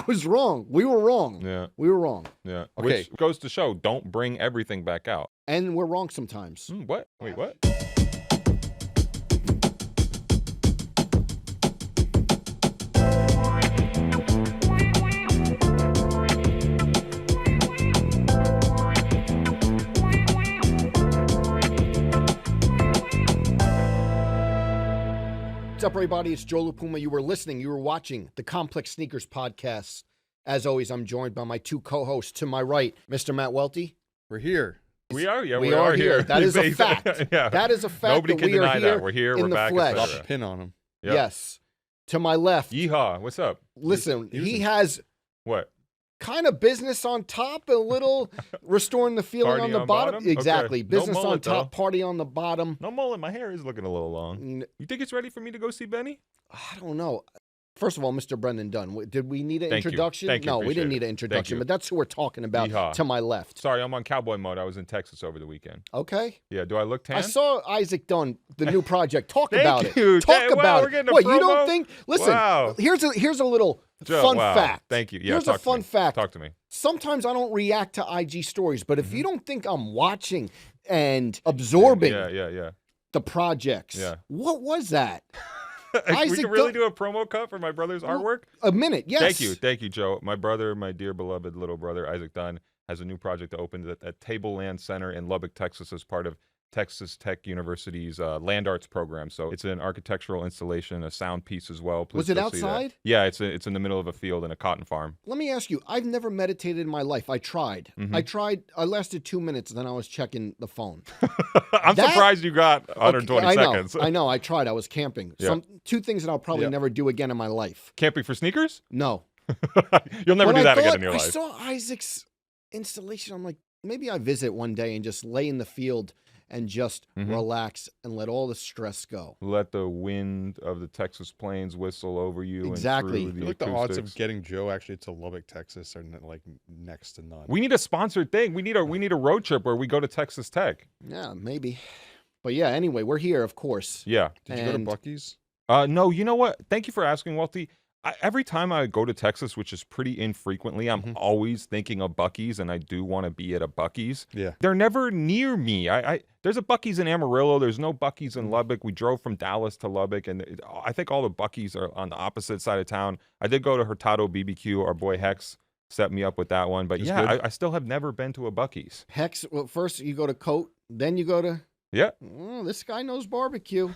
was wrong. We were wrong. Yeah. We were wrong. Yeah. Okay. Which goes to show, don't bring everything back out. And we're wrong sometimes. What? Wait, what? What's up, everybody? It's Joe La Puma. You were listening, you were watching the Complex Sneakers Podcast. As always, I'm joined by my two co-hosts. To my right, Mr. Matt Welty. We're here. We are here. That is a fact. Yeah. That is a fact. Nobody that can we are deny here that. We're here. in We're the back. flesh. etc. Pin on him. Yep. Yes. To my left, Yeehaw. What's up? listen, He was he in- has What? kind of business on top, a little restoring the feeling Party on the on bottom. bottom? Exactly. Okay. No Business on mullet, top, though. party on the bottom. No mullet. My hair is looking a little long. You think it's ready for me to go see Benny? I don't know. First of all, Mr. Brendan Dunne, did we need an Thank you. introduction? Thank you. No, we Appreciate didn't it. need an Thank introduction, you. but that's who we're talking about. Yeehaw. To my left. Sorry, I'm on cowboy mode. I was in Texas over the weekend. Okay. Yeah. Do I look tan? I saw Isaac Dunne, the new project. Talk Thank about you. it. Talk Wow, about we're it. getting a What, you promo? don't think? Listen, Wow. here's a little Joe, fun wow. fact. Thank you. Yeah, Here's a talk to fun me. fact. Talk to me. Sometimes I don't react to IG stories, but if you don't think I'm watching and absorbing Yeah. the projects, Yeah. what was that? we Isaac can really Dunne- do a promo cut for my brother's artwork? A minute, yes. Thank you, Joe. My brother, my dear beloved little brother, Isaac Dunne, has a new project that opened at Tableland Center in Lubbock, Texas, as part of Texas Tech University's land arts program. So it's an architectural installation, a sound piece as well. Please Was it go see that. outside? Yeah, it's in the middle of a field in a cotton farm. Let me ask you, I've never meditated in my life. I tried. Mhm. I lasted 2 minutes, then I was checking the phone. I'm That- surprised you got 120 I know, seconds. I know. I tried. I was camping. Yeah. Two things that I'll probably Yeah. never do again in my life. Camping for sneakers? No. You'll never But do I that again thought- in your life. I saw Isaac's installation. I'm like, maybe I visit one day and just lay in the field and just Mhm. relax and let all the stress go. Let the wind of the Texas plains whistle over you. Exactly. And through I the feel like the odds acoustics. of getting Joe actually to Lubbock, Texas are like next to none. We need a sponsored thing. We need a road trip where we go to Texas Tech. Yeah, maybe. But yeah, anyway, we're here, of course. Yeah. Did you go to and- Buc-ee's? No, you know what? Thank you for asking, Welty. Every time I go to Texas, which is pretty infrequently, I'm Mhm. always thinking of Buc-ee's, and I do want to be at a Buc-ee's. Yeah. They're never near me. There's a Buc-ee's in Amarillo. There's no Buc-ee's in Lubbock. We drove from Dallas to Lubbock, and I think all the Buc-ee's are on the opposite side of town. I did go to Hurtado BBQ. Our boy Hex set me up with that one. But It's yeah, good. I still have never been to a Buc-ee's. Hex, well, first you go to Coat, then you go to, Yeah. oh, this guy knows barbecue.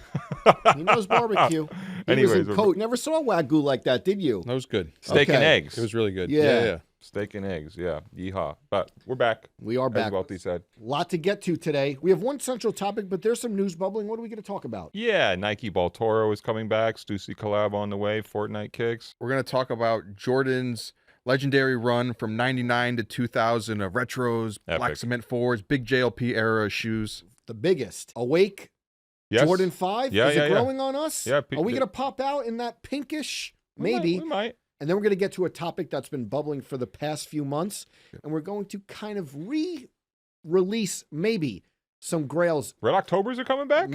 He knows barbecue. He was Anyways, in we're- Coat. Never saw Wagyu like that, did you? That was good. Steak and Okay. eggs. It was really good. Yeah. Yeah. Steak and eggs. Yeah. Yeehaw. But we're back. We are As back. Welty said. Lot to get to today. We have one central topic, but there's some news bubbling. What are we going to talk about? Yeah, Nike Baltoro is coming back. Stussy collab on the way. Fortnite kicks. We're going to talk about Jordan's legendary run from 99 to 2000 of retros, black Epic. cement fours, big JLP era shoes. The biggest. Awake Yes. Jordan 5? Yeah, Is yeah, it yeah. growing on us? Yeah, Are we going to pop out in that pinkish? Maybe. We might. And then we're going to get to a topic that's been bubbling for the past few months. And we're going to kind of re-release maybe some Grails. Red Octobers are coming back?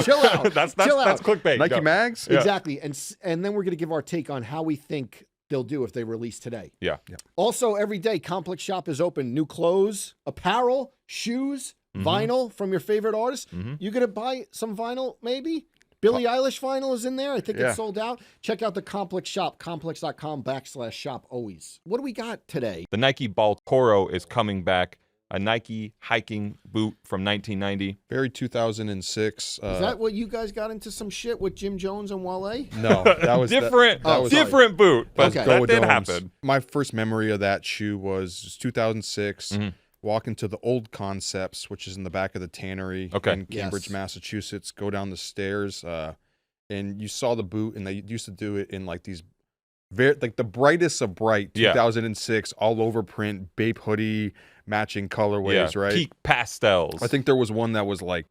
Chill out. That's Chill out. clickbait. Nike Go. mags? Yeah. Exactly. And then we're going to give our take on how we think they'll do if they release today. Yeah. Also, every day, Complex Shop is open. New clothes, apparel, shoes, vinyl from your favorite artists. You going to buy some vinyl, maybe? Billie Eilish vinyl is in there. I think Yeah. it's sold out. Check out the Complex Shop, complex.com/shop always. What do we got today? The Nike Baltoro is coming back. A Nike hiking boot from 1990. Very 2006. Is that what you guys got into some shit with Jim Jones and Wale? No, that was different, that was different boot, but Okay. that did Go-A-Domes. happen. My first memory of that shoe was 2006. Walk into the old Concepts, which is in the back of the tannery Okay. in Cambridge, Yes. Massachusetts. Go down the stairs, and you saw the boot, and they used to do it in like these like the brightest of bright, Yeah. 2006, all over print, Bape hoodie, matching colorways, right? Peak pastels. I think there was one that was like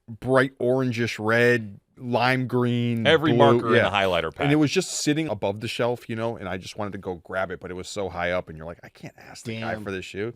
bright orangish red, lime green, every blue, marker in yeah. a highlighter pack. And it was just sitting above the shelf, and I just wanted to go grab it, but it was so high up, and you're like, I can't ask the guy Damn. for this shoe.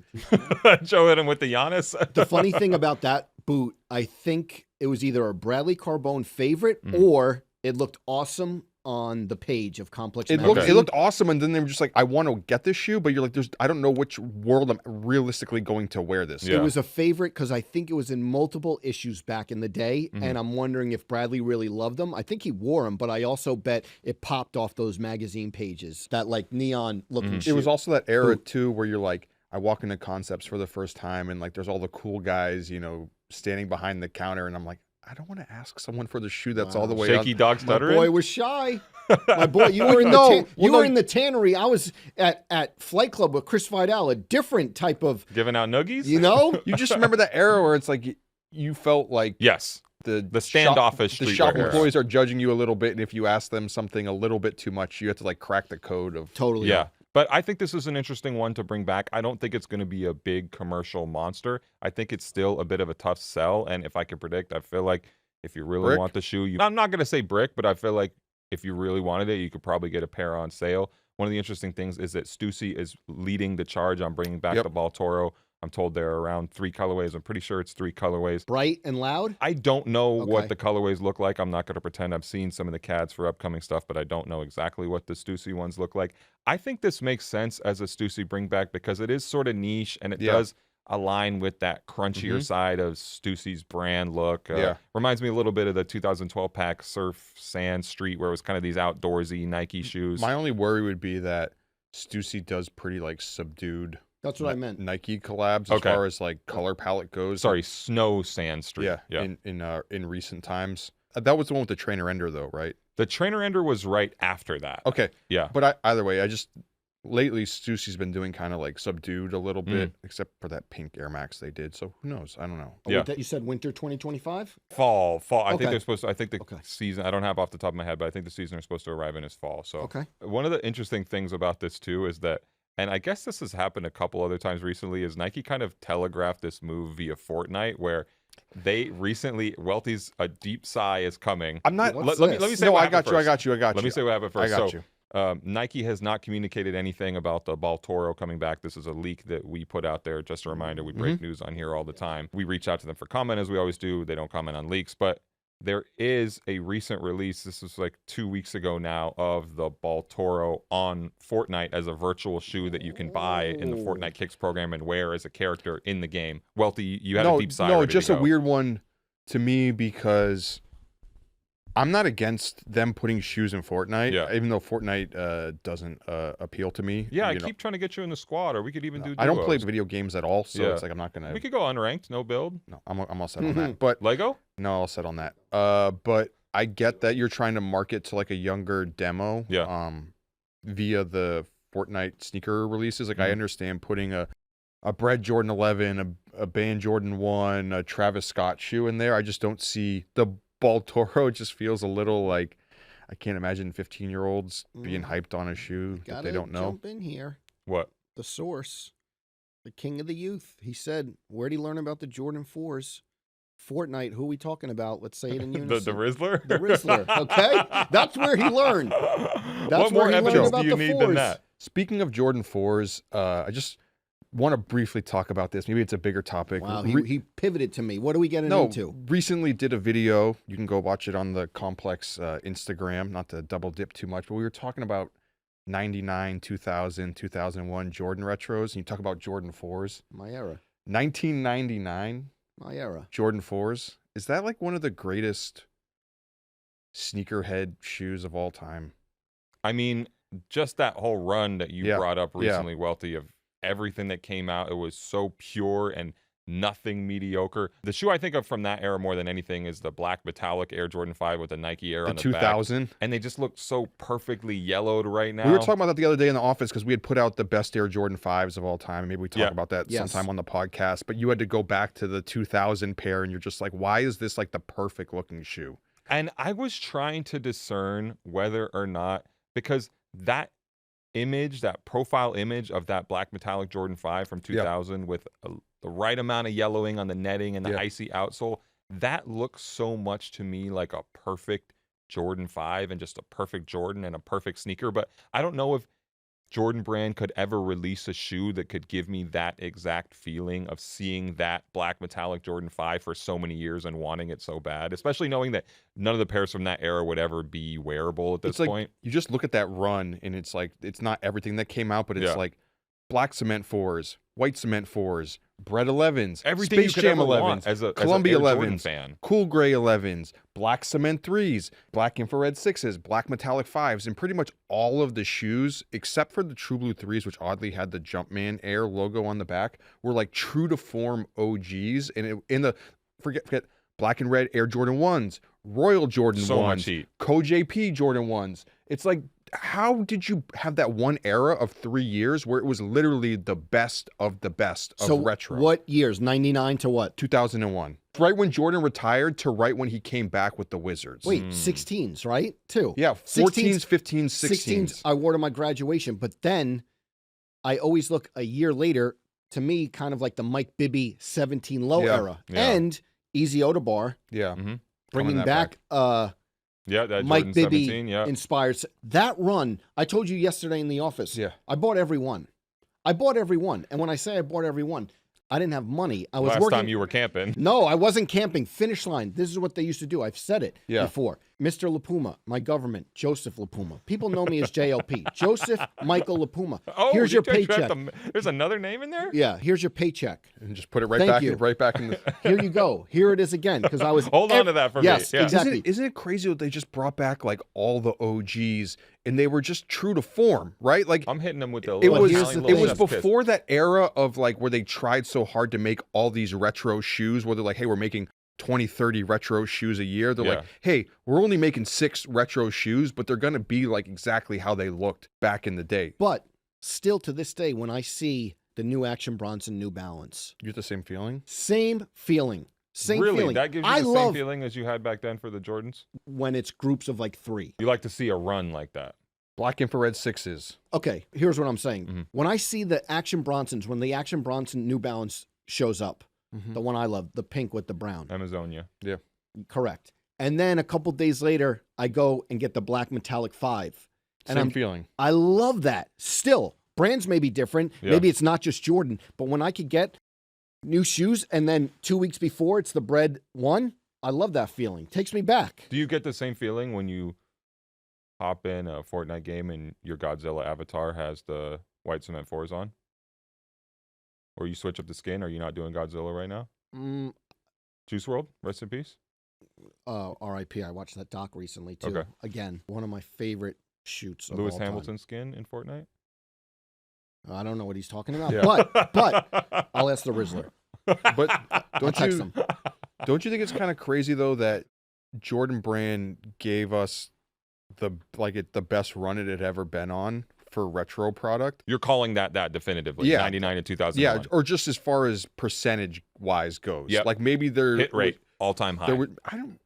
Joe hit him with the Giannis. The funny thing about that boot, I think it was either a Bradley Carbone favorite Mm. or it looked awesome on the page of Complex It Magazine. looked awesome, and then they were just like, I want to get this shoe, but you're like, I don't know which world I'm realistically going to wear this. Yeah. It was a favorite because I think it was in multiple issues back in the day, and I'm wondering if Bradley really loved them. I think he wore them, but I also bet it popped off those magazine pages, that like neon looking shoe. It was also that era too, where you're like, I walk into Concepts for the first time, and like, there's all the cool guys, you know, standing behind the counter, and I'm like, I don't want to ask someone for the shoe that's all the way Shaky up. dog My stuttering. boy was shy. My boy, you were in in the tannery. I was at Flight Club with Chris Vidal, a different type of, Giving out noogies. you know. You just remember that era where it's like you felt like Yes. the standoffish the streetwear shop era. employees are judging you a little bit, and if you ask them something a little bit too much, you have to like crack the code of Totally. Yeah. But I think this is an interesting one to bring back. I don't think it's going to be a big commercial monster. I think it's still a bit of a tough sell. And if I could predict, I feel like if you really Brick? want the shoe, I'm not going to say brick, but I feel like if you really wanted it, you could probably get a pair on sale. One of the interesting things is that Stussy is leading the charge on bringing back the Baltoro. I'm told there are around 3 colorways. I'm pretty sure it's 3 colorways. Bright and loud. I don't know what Okay. the colorways look like. I'm not going to pretend I've seen some of the CADs for upcoming stuff, but I don't know exactly what the Stussy ones look like. I think this makes sense as a Stussy bring back because it is sort of niche and it does align with that crunchier side of Stussy's brand look. Reminds me a little bit of the 2012 pack Surf Sand Street where it was kind of these outdoorsy Nike shoes. My only worry would be that Stussy does pretty like subdued. That's what I meant. Nike collabs as far as like color palette goes. Sorry, Snow Sand Street. Yeah. In recent times, that was the one with the trainer ender though, right? The trainer ender was right after that. Okay. Yeah. But either way, lately Stussy's been doing kind of like subdued a little bit, except for that pink Air Max they did. So who knows? I don't know. Oh, you said winter 2025. Fall. I think Okay. they're supposed to. I think the season. I don't have off the top of my head, but I think the season is supposed to arrive in is fall. So one of the interesting things about this too is that, and I guess this has happened a couple other times recently, is Nike kind of telegraphed this move via Fortnite, where they recently Welty's a deep sigh is coming. I'm not. Let me say. No, what I got happened you. first. I got you. Let me say what happened first. I got you. Nike has not communicated anything about the Baltoro coming back. This is a leak that we put out there. Just a reminder, we break news on here all the time. We reach out to them for comment, as we always do. They don't comment on leaks, but there is a recent release. This is like 2 weeks ago now of the Baltoro on Fortnite as a virtual shoe that you can buy in the Fortnite Kicks program and wear as a character in the game. Welty, you had a deep sigh. No, ready just to a go. weird one to me because I'm not against them putting shoes in Fortnite, even though Fortnite doesn't appeal to me. Yeah, I keep trying to get you in the squad, or we could even do duos. I don't play video games at all, so it's like I'm not gonna. We could go unranked, no build. No, I'm all set on that. But Lego? No, all set on that. But I get that you're trying to market to like a younger demo. Via the Fortnite sneaker releases. Like I understand putting a Bread Jordan 11, a Band Jordan 1, a Travis Scott shoe in there. I just don't see the Baltoro. It just feels a little like I can't imagine 15-year-olds being hyped on a shoe that they don't know. Jump in here. What? The source, the king of the youth. He said, "Where'd he learn about the Jordan 4s?" Fortnite. Who are we talking about? Let's say it in unison. the Rizzler? The Rizzler. Okay, that's where he learned. That's what more where he learned evidence about do you the need 4s. than that? Speaking of Jordan 4s, I just want to briefly talk about this. Maybe it's a bigger topic. Wow, he pivoted to me. What are we getting into? Recently did a video. You can go watch it on the Complex Instagram. Not to double dip too much, but we were talking about 99, 2000, 2001 Jordan retros. And you talk about Jordan 4s. My era. 1999. My era. Jordan 4s. Is that like one of the greatest sneakerhead shoes of all time? I mean, just that whole run that you brought up recently, Welty, of everything that came out, it was so pure and nothing mediocre. The shoe I think of from that era more than anything is the black metallic Air Jordan 5 with the Nike Air on the 2000. back. And they just look so perfectly yellowed right now. We were talking about that the other day in the office because we had put out the best Air Jordan 5s of all time. Maybe we talk about that sometime on the podcast. But you had to go back to the 2000 pair and you're just like, why is this like the perfect looking shoe? And I was trying to discern whether or not, because that image, that profile image of that black metallic Jordan 5 from 2000 with the right amount of yellowing on the netting and the icy outsole, that looks so much to me like a perfect Jordan 5 and just a perfect Jordan and a perfect sneaker. But I don't know if Jordan Brand could ever release a shoe that could give me that exact feeling of seeing that black metallic Jordan 5 for so many years and wanting it so bad, especially knowing that none of the pairs from that era would ever be wearable at this point. You just look at that run and it's like, it's not everything that came out, but it's like black cement 4s, white cement 4s, Bread 11s, everything Space Jam 11s, as a Columbia 11s, fan. Cool Gray 11s, black cement 3s, black infrared 6s, black metallic 5s, and pretty much all of the shoes, except for the True Blue 3s, which oddly had the Jumpman Air logo on the back, were like true to form OGs. And forget black and red Air Jordan 1s, Royal Jordan 1s, Co-JP Jordan 1s. It's like, how did you have that one era of 3 years where it was literally the best of retro? What years? 99 to what? 2001. Right when Jordan retired to right when he came back with the Wizards. Wait, 16s, right? Too. Yeah, 14s, 15s, 16s. I wore to my graduation, but then I always look a year later, to me, kind of like the Mike Bibby 17 low era. Yeah. And Easy Odabar. Yeah. Bringing back that Mike Bibby 17, inspired. That run, I told you yesterday in the office. Yeah. I bought every one. And when I say I bought every one, I didn't have money. I was Last working. time you were camping. No, I wasn't camping. Finish line. This is what they used to do. I've said it before. Mr. La Puma, my government, Joseph La Puma. People know me as JLP. Joseph Michael La Puma. Oh, here's your paycheck. There's another name in there? Yeah, here's your paycheck. And just put it right back in the... Here you go. Here it is again. Because I was... Hold on to that for me. Yes, exactly. Isn't it crazy that they just brought back like all the OGs and they were just true to form, right? Like I'm hitting them with the... It was before that era of like where they tried so hard to make all these retro shoes where they're like, hey, we're making 20, 30 retro shoes a year. They're like, hey, we're only making 6 retro shoes, but they're going to be like exactly how they looked back in the day. But still to this day, when I see the new Action Bronson New Balance. You get the same feeling? Same feeling. Same really? feeling. That gives you the same feeling as you had back then for the Jordans? When it's groups of like 3. You like to see a run like that. Black infrared 6s. Okay, here's what I'm saying. When I see the Action Bronsons, when the Action Bronson New Balance shows up, the one I love, the pink with the brown. Amazonia. Yeah. Correct. And then a couple days later, I go and get the black metallic 5. And Same feeling. I love that. Still, brands may be different. Yeah. Maybe it's not just Jordan. But when I could get new shoes and then 2 weeks before it's the Bread 1, I love that feeling. Takes me back. Do you get the same feeling when you hop in a Fortnite game and your Godzilla avatar has the white cement 4s on? Or you switch up the skin? Are you not doing Godzilla right now? Juice WRLD, rest in peace. R.I.P. I watched that doc recently too. Okay. Again, one of my favorite shoots of Lewis all Hamilton time. Skin in Fortnite? I don't know what he's talking about, Yeah. but I'll ask the Rizzler. But Don't text him. Don't you think it's kind of crazy though that Jordan Brand gave us the best run it had ever been on for retro product? You're calling that definitively. 99 and 2001. Yeah, or just as far as percentage wise goes. Yep. Like maybe their hit rate all time high.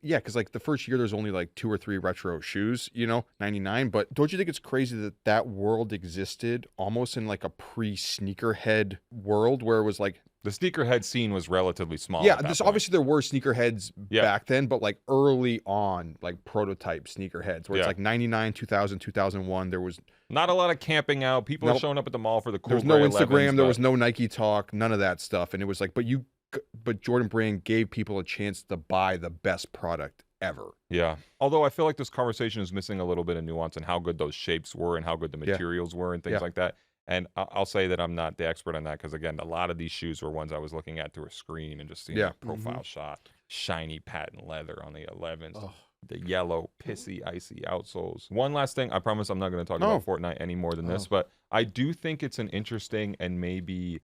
Because like the first year there's only like 2 or 3 retro shoes, 99. But don't you think it's crazy that world existed almost in like a pre-sneakerhead world where it was like the sneakerhead scene was relatively small. Yeah, obviously there were sneakerheads back then, but like early on, like prototype sneakerheads, where it's like 99, 2000, 2001, there was not a lot of camping out. People are showing up at the mall for the cool. There was no Instagram, there was no Nike Talk, none of that stuff, and it was like, but Jordan Brand gave people a chance to buy the best product ever. Yeah. Although I feel like this conversation is missing a little bit of nuance and how good those shapes were and how good the materials were and things like that. And I'll say that I'm not the expert on that because, again, a lot of these shoes were ones I was looking at through a screen and just seeing the profile shot. Shiny patent leather on the 11s. Oh. The yellow, pissy, icy outsoles. One last thing. I promise I'm not going to talk about Fortnite any more than this, but I do think it's an interesting and maybe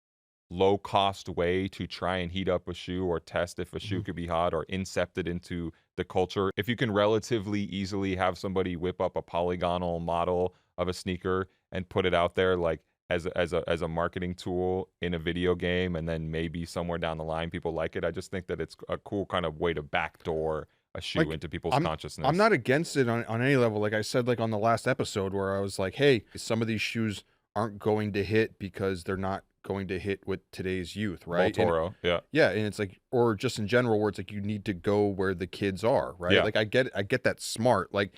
low-cost way to try and heat up a shoe or test if a shoe could be hot or incept it into the culture. If you can relatively easily have somebody whip up a polygonal model of a sneaker and put it out there like as a marketing tool in a video game, and then maybe somewhere down the line people like it, I just think that it's a cool kind of way to backdoor a shoe into people's consciousness. I'm not against it on any level. Like I said, like on the last episode where I was like, hey, some of these shoes aren't going to hit because they're not going to hit with today's youth, right? Baltoro, and it's like, or just in general where it's like you need to go where the kids are, right? Like I get that smart. Like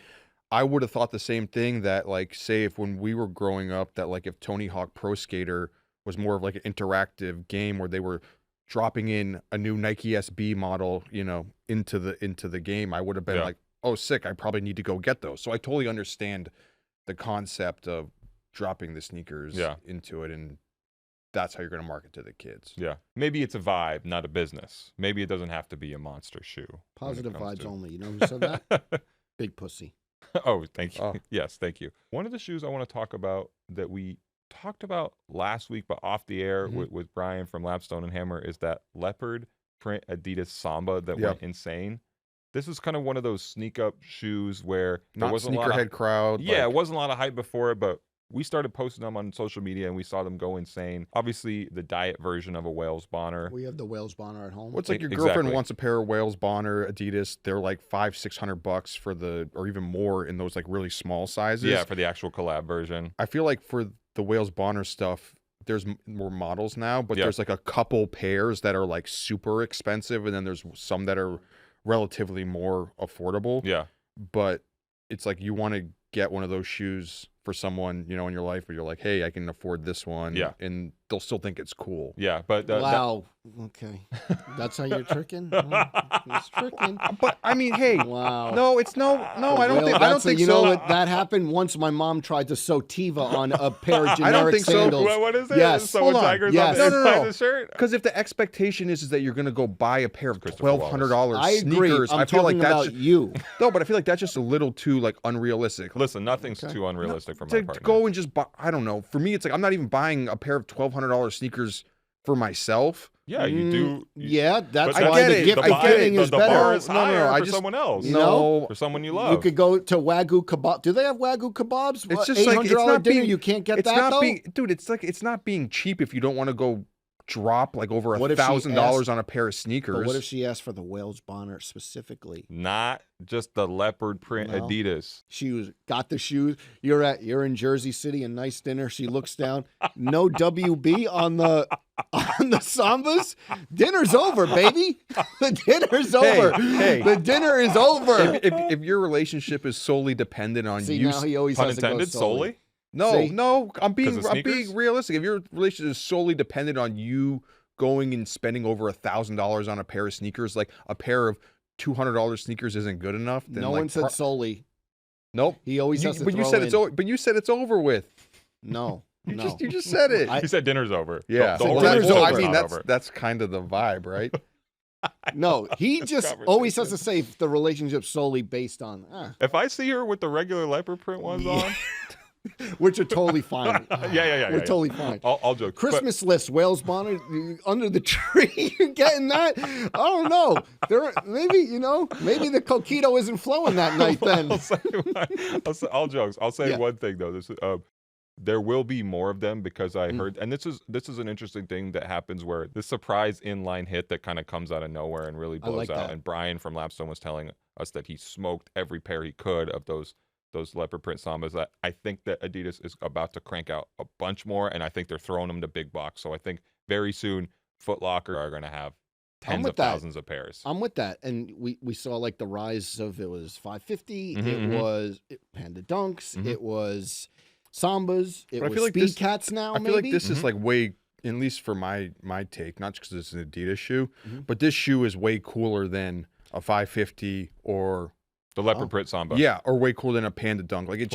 I would have thought the same thing, that like, say if when we were growing up, that like if Tony Hawk Pro Skater was more of like an interactive game where they were dropping in a new Nike SB model, you know, into the game, I would have been like, oh, sick, I probably need to go get those. So I totally understand the concept of dropping the sneakers into it, and that's how you're going to market to the kids. Yeah. Maybe it's a vibe, not a business. Maybe it doesn't have to be a monster shoe. Positive vibes only. You know who said that? Big pussy. Oh, thank you. Oh. Yes, thank you. One of the shoes I want to talk about that we talked about last week, but off the air with Brian from Lapstone and Hammer, is that leopard print Adidas Samba that went insane. This is kind of one of those sneak up shoes where there wasn't a lot of crowd. Yeah, it wasn't a lot of hype before it, but we started posting them on social media and we saw them go insane. Obviously, the diet version of a Wales Bonner. We have the Wales Bonner at home. What's like your girlfriend wants a pair of Wales Bonner Adidas. They're like $500-600 for or even more in those like really small sizes. Yeah, for the actual collab version. I feel like for the Wales Bonner stuff, there's more models now, but there's like a couple pairs that are like super expensive, and then there's some that are relatively more affordable. Yeah. But it's like you want to get one of those shoes for someone, you know, in your life where you're like, hey, I can afford this one. Yeah. And they'll still think it's cool. Yeah. But wow. Okay. That's how you're tricking? It's tricking. But I mean, hey. Wow. No, it's no, I don't think you so. know what? That happened once my mom tried to sew Tiva on a pair of generic sandals. So. What is it? Yes. Hold on. Tigers yes. On No. The shirt? Because if the expectation is that you're going to go buy a pair of $1,200 I agree. sneakers, I'm I feel like talking that's about you. No, but I feel like that's just a little too like unrealistic. Listen, nothing's too unrealistic for my part. To go and just buy, I don't know. For me, it's like I'm not even buying a pair of $1,200 sneakers for myself. Yeah, you do. Yeah, that's why the gift giving is better. The bar is higher for just, someone else. No, for someone you love. You could go to Wagyu Kebab. Do they have Wagyu Kebabs? It's just like it's not dinner. Being, you can't get it's that not though. Dude, it's like it's not being cheap if you don't want to go drop like over $1,000 on a pair of sneakers. But what if she asked for the Wales Bonner specifically? Not just the leopard print Adidas. She got the shoes. You're in Jersey City, a nice dinner. She looks down. No WB on the Sambas. Dinner's over, baby. The dinner's over. Hey, the dinner is over. If your relationship is solely dependent on you, now he always pun has to go intended, solely. No, I'm being realistic. If your relationship is solely dependent on you going and spending over $1,000 on a pair of sneakers, like a pair of $200 sneakers isn't good enough, then no one said solely. Nope. He always has to but throw you said in. it's over. But you said it's over with. No. You just said it. You said dinner's over. Yeah. The whole dinner's over. I mean, that's kind of the vibe, right? No, he just always has to say the relationship's solely based on. If I see her with the regular leopard print ones on. Which are totally fine. We're totally fine. I'll joke. Christmas list, Wales Bonner, under the tree. You're getting that? I don't know. Maybe the coquito isn't flowing that night then. I'll jokes. I'll say one thing, though. This there will be more of them because I heard, and this is an interesting thing that happens where the surprise inline hit that kind of comes out of nowhere and really blows out. And Brian from Lapstone was telling us that he smoked every pair he could of those leopard print Sambas. I think that Adidas is about to crank out a bunch more, and I think they're throwing them to big box. So I think very soon Foot Locker are going to have tens of thousands of pairs. I'm with that. And we saw like the rise of, it was 550, it was Panda Dunks, it was Sambas, it was Speed Cats now, I feel like this is like way, at least for my take, not just because it's an Adidas shoe, but this shoe is way cooler than a 550 or... The leopard print Samba. Yeah, or way cooler than a Panda Dunk. Like it's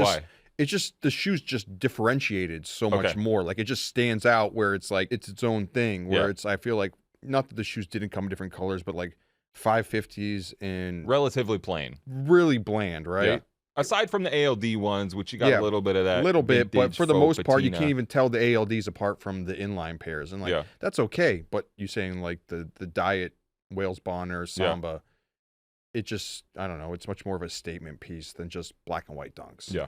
just the shoe's just differentiated so much more. Like it just stands out where it's like it's its own thing. Where it's, I feel like, not that the shoes didn't come in different colors, but like 550s and relatively plain, really bland, right? Yeah. Aside from the ALD ones, which you got a little bit of that, but for the most part, you can't even tell the ALDs apart from the inline pairs, and like that's okay. But you saying like the diet Wales Bonner Samba. It just, I don't know, it's much more of a statement piece than just black and white dunks. Yeah.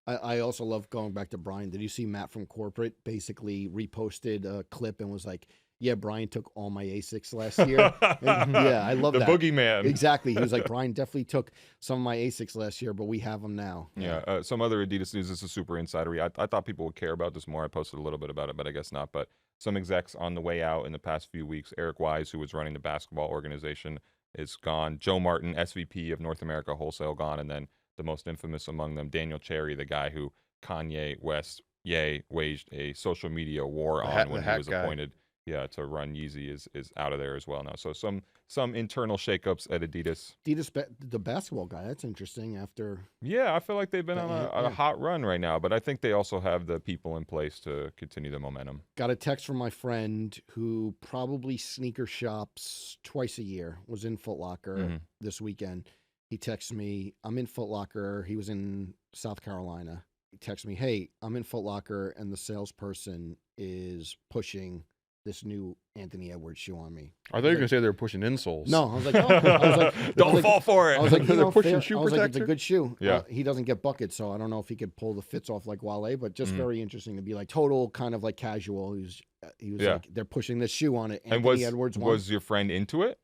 I also love going back to Brian. Did you see Matt from Corporate basically reposted a clip and was like, yeah, Brian took all my Asics last year. Yeah, I love that. The boogeyman. Exactly. He was like, Brian definitely took some of my Asics last year, but we have them now. Yeah. Some other Adidas news. This is super insidery. I thought people would care about this more. I posted a little bit about it, but I guess not. But some execs on the way out in the past few weeks, Eric Wise, who was running the basketball organization, is gone. Joe Martin, SVP of North America Wholesale, gone. And then the most infamous among them, Daniel Cherry, the guy who Kanye West waged a social media war on when he was appointed to run Yeezy is out of there as well now. So some internal shakeups at Adidas. The basketball guy, that's interesting after. Yeah, I feel like they've been on a hot run right now, but I think they also have the people in place to continue the momentum. Got a text from my friend who probably sneaker shops twice a year, was in Foot Locker this weekend. He texts me, I'm in Foot Locker. He was in South Carolina. He texts me, hey, I'm in Foot Locker and the salesperson is pushing this new Anthony Edwards shoe on me. I thought you were going to say they were pushing insoles. No, I was like, oh. Don't fall for it. I was like, they're pushing shoe I was protector. like, it's a good shoe. Yeah. He doesn't get buckets, so I don't know if he could pull the fits off like Wale, but just very interesting to be like total kind of like casual. He was like, they're pushing this shoe on it. Anthony Edwards was your friend into it?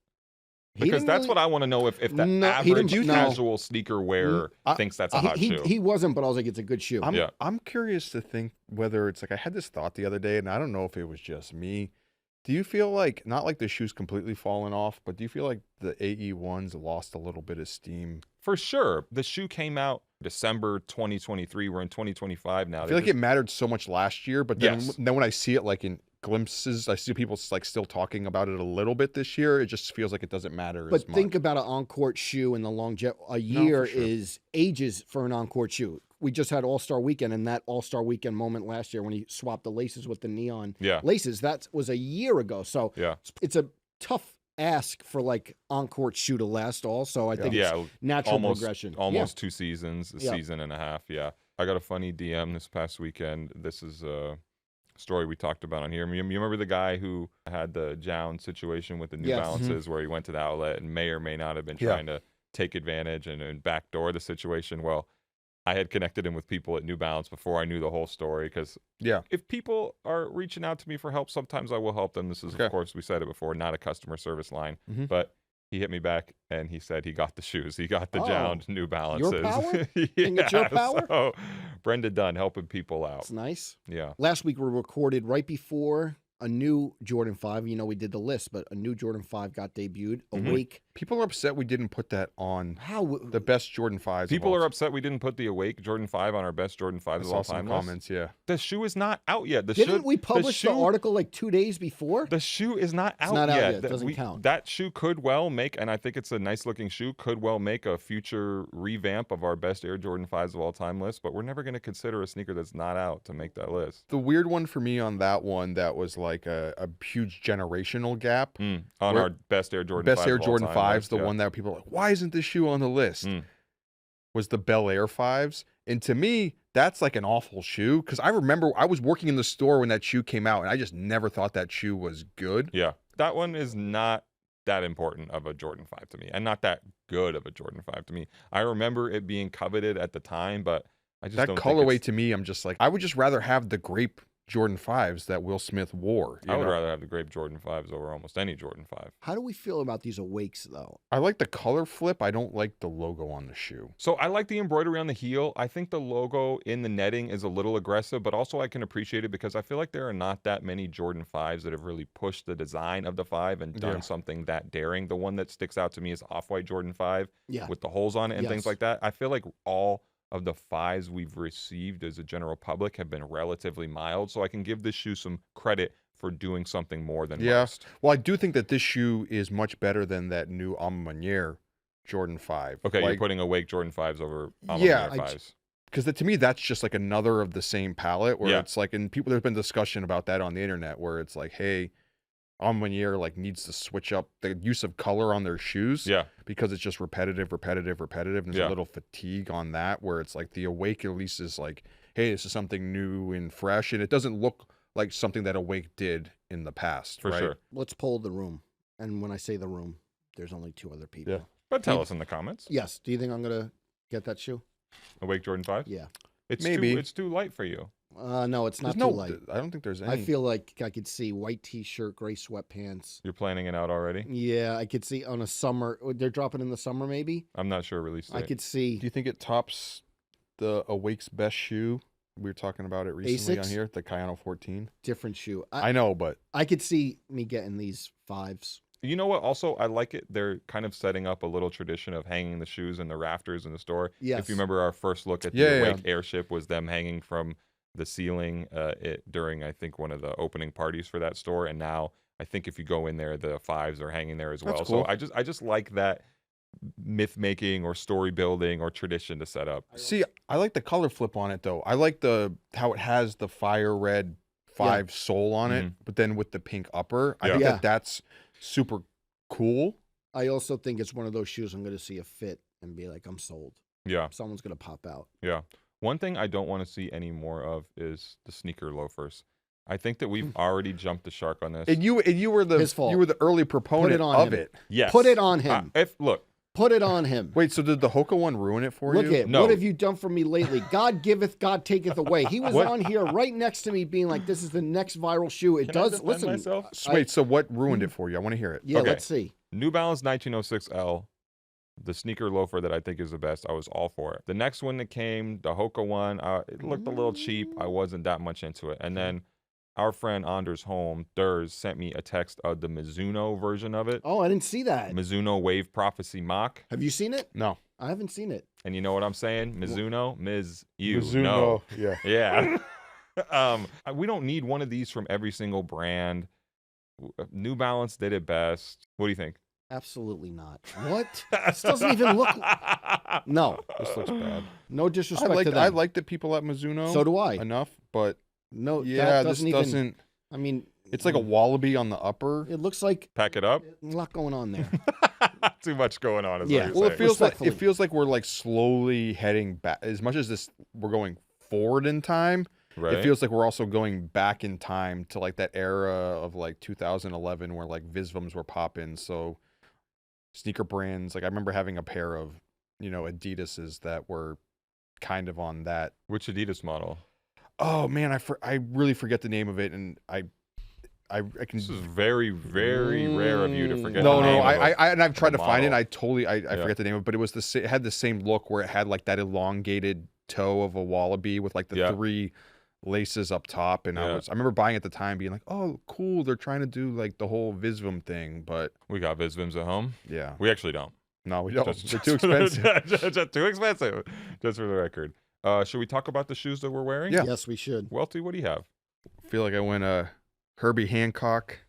Because that's what I want to know, if the average casual sneaker wearer thinks that's a hot shoe. He wasn't, but I was like, it's a good shoe. I'm curious to think whether it's like, I had this thought the other day, and I don't know if it was just me. Do you feel like, not like the shoe's completely fallen off, but do you feel like the AE ones lost a little bit of steam? For sure. The shoe came out December 2023. We're in 2025 now. I feel like it mattered so much last year, but then when I see it like in glimpses, I see people like still talking about it a little bit this year. It just feels like it doesn't matter as much. But think about an on-court shoe and the longevity. A year is ages for an on-court shoe. We just had All-Star Weekend, and that All-Star Weekend moment last year when he swapped the laces with the neon laces, that was a year ago. So it's a tough ask for like on-court shoe to last all. So I think it's natural progression. Almost 2 seasons, a season and a half. Yeah. I got a funny DM this past weekend. This is a story we talked about on here. You remember the guy who had the Jown situation with the New Balances where he went to the outlet and may or may not have been trying to take advantage and backdoor the situation? Well, I had connected him with people at New Balance before I knew the whole story, because if people are reaching out to me for help, sometimes I will help them. This is, of course, we said it before, not a customer service line. But he hit me back and he said he got the shoes. He got the Jown New Balances. Your power? It's your power? So Brenda Dunne helping people out. It's nice. Yeah. Last week we recorded right before a new Jordan 5. You know, we did the list, but a new Jordan 5 got debuted. Awake. People are upset we didn't put that on the best Jordan 5s. People are upset we didn't put the Awake Jordan 5 on our best Jordan 5s of all time comments, The shoe is not out yet. Didn't we publish the article like 2 days before? The shoe is not out yet. It doesn't count. That shoe could well make, and I think it's a nice looking shoe, could well make a future revamp of our best Air Jordan 5s of all time list, but we're never going to consider a sneaker that's not out to make that list. The weird one for me on that one, that was like a huge generational gap. On our best Air Jordan 5s, the one that people are like, why isn't this shoe on the list? Was the Bel Air 5s. And to me, that's like an awful shoe, because I remember I was working in the store when that shoe came out, and I just never thought that shoe was good. Yeah, that one is not that important of a Jordan 5 to me, and not that good of a Jordan 5 to me. I remember it being coveted at the time, but I just don't colorway think to me, I'm just like, I would just rather have the grape Jordan 5s that Will Smith wore. I would rather have the grape Jordan 5s over almost any Jordan 5. How do we feel about these Awakes, though? I like the color flip. I don't like the logo on the shoe. So I like the embroidery on the heel. I think the logo in the netting is a little aggressive, but also I can appreciate it because I feel like there are not that many Jordan 5s that have really pushed the design of the 5 and done something that daring. The one that sticks out to me is Off-White Jordan 5 with the holes on it and things like that. I feel like all of the 5s we've received as a general public have been relatively mild, so I can give this shoe some credit for doing something more than most. Well, I do think that this shoe is much better than that new Alma Maniere Jordan 5. Okay, like, you're putting Awake Jordan 5s over Alma Maniere 5s. Because to me, that's just like another of the same palette, where it's like, and people, there's been discussion about that on the internet, where it's like, hey, Alma Maniere like needs to switch up the use of color on their shoes, because it's just repetitive, and there's a little fatigue on that, where it's like the Awake at least is like, hey, this is something new and fresh, and it doesn't look like something that Awake did in the past. For sure. Let's poll the room, and when I say the room, there's only 2 other people. Yeah, but tell us in the comments. Yes. Do you think I'm gonna get that shoe? Awake Jordan 5? Yeah. It's too light for you. No, it's not too light. I don't think there's any. I feel like I could see white t-shirt, gray sweatpants. You're planning it out already? Yeah, I could see on a summer. They're dropping in the summer, maybe? I'm not sure release date. I could see. Do you think it tops the Awake's best shoe? We were talking about it recently on here, the Kayano 14. Different shoe. I know, but I could see me getting these 5s. You know what? Also, I like it. They're kind of setting up a little tradition of hanging the shoes in the rafters in the store. Yes. If you remember, our first look at the Awake airship was them hanging from the ceiling during, I think, one of the opening parties for that store. And now I think if you go in there, the 5s are hanging there as well. That's cool. So I just like that myth making or story building or tradition to set up. See, I like the color flip on it though. I like how it has the fire red 5 sole on it, but then with the pink upper. I think that's super cool. I also think it's one of those shoes I'm going to see a fit and be like, I'm sold. Yeah. Someone's going to pop out. Yeah. One thing I don't want to see any more of is the sneaker loafers. I think that we've already jumped the shark on this. And you were the early proponent of it. Yes. Put it on him. Put it on him. Wait, so did the Hoka one ruin it for you? Look at what have you done for me lately? God giveth, God taketh away. He was on here right next to me being like, this is the next viral shoe. It does. Listen. Myself? Wait, so what ruined it for you? I want to hear it. Yeah, let's see. New Balance 1906L, the sneaker loafer that I think is the best. I was all for it. The next one that came, the Hoka one, it looked a little cheap. I wasn't that much into it. And then our friend Anders Holm, Durs, sent me a text of the Mizuno version of it. Oh, I didn't see that. Mizuno Wave Prophecy Mock. Have you seen it? No. I haven't seen it. And you know what I'm saying? Mizuno? Mizuno. No. Yeah. Yeah. We don't need one of these from every single brand. New Balance did it best. What do you think? Absolutely not. What? This doesn't even look... No. This looks bad. No disrespect to them. I like the people at Mizuno. So do I. Enough, but... No, yeah, this doesn't. I mean, it's like a wallaby on the upper. It looks like pack it up. A lot going on there. Too much going on. Is yeah. What you're well, saying. it feels like we're like slowly heading back. As much as we're going forward in time. Right. It feels like we're also going back in time to like that era of like 2011 where like Visvums were popping. So sneaker brands, like I remember having a pair of, Adidas's that were kind of on that. Which Adidas model? Oh man, I really forget the name of it, and I can. This is very, very rare of you to forget. No, the name I've tried to find it. I forget the name of it, but it had the same look where it had like that elongated toe of a wallaby with like the 3 laces up top, and I remember buying it at the time, being like, oh, cool, they're trying to do like the whole Visvum thing, but we got Visvums at home. Yeah, we actually don't. No, we don't. They're too expensive. Just too expensive. Just for the record. Should we talk about the shoes that we're wearing? Yeah. Yes, we should. Welty, what do you have? I feel like I went Herbie Hancock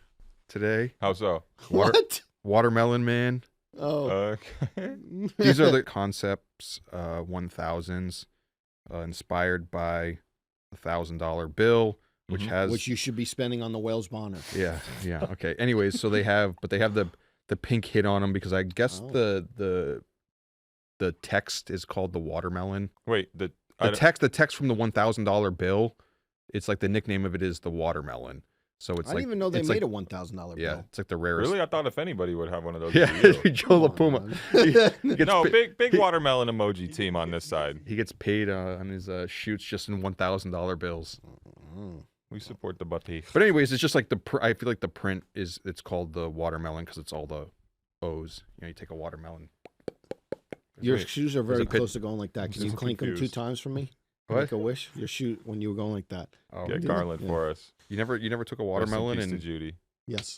today. How so? What? Watermelon Man. Oh. Okay. These are the Concepts 1000s, inspired by $1,000 bill, which you should be spending on the Wales Bonner. Yeah. Okay. Anyways, so they have the pink hit on them because I guess the text is called the watermelon. Wait, the text from the $1,000 bill, it's like the nickname of it is the watermelon. So it's I didn't even know they made a $1,000 bill. Yeah, it's like the rarest. Really, I thought if anybody would have one of those. Yeah, Joe La Puma. No, big watermelon emoji team on this side. He gets paid on his shoots just in $1,000 bills. We support the butty. But anyways, it's just like I feel like the print it's called the watermelon because it's all the O's. You take a watermelon. Your shoes are very close to going like that. Can you clink them 2 times for me? What? Make a wish. Your shoe when you were going like that. Oh, get garland for us. You never took a watermelon and Judy. Yes.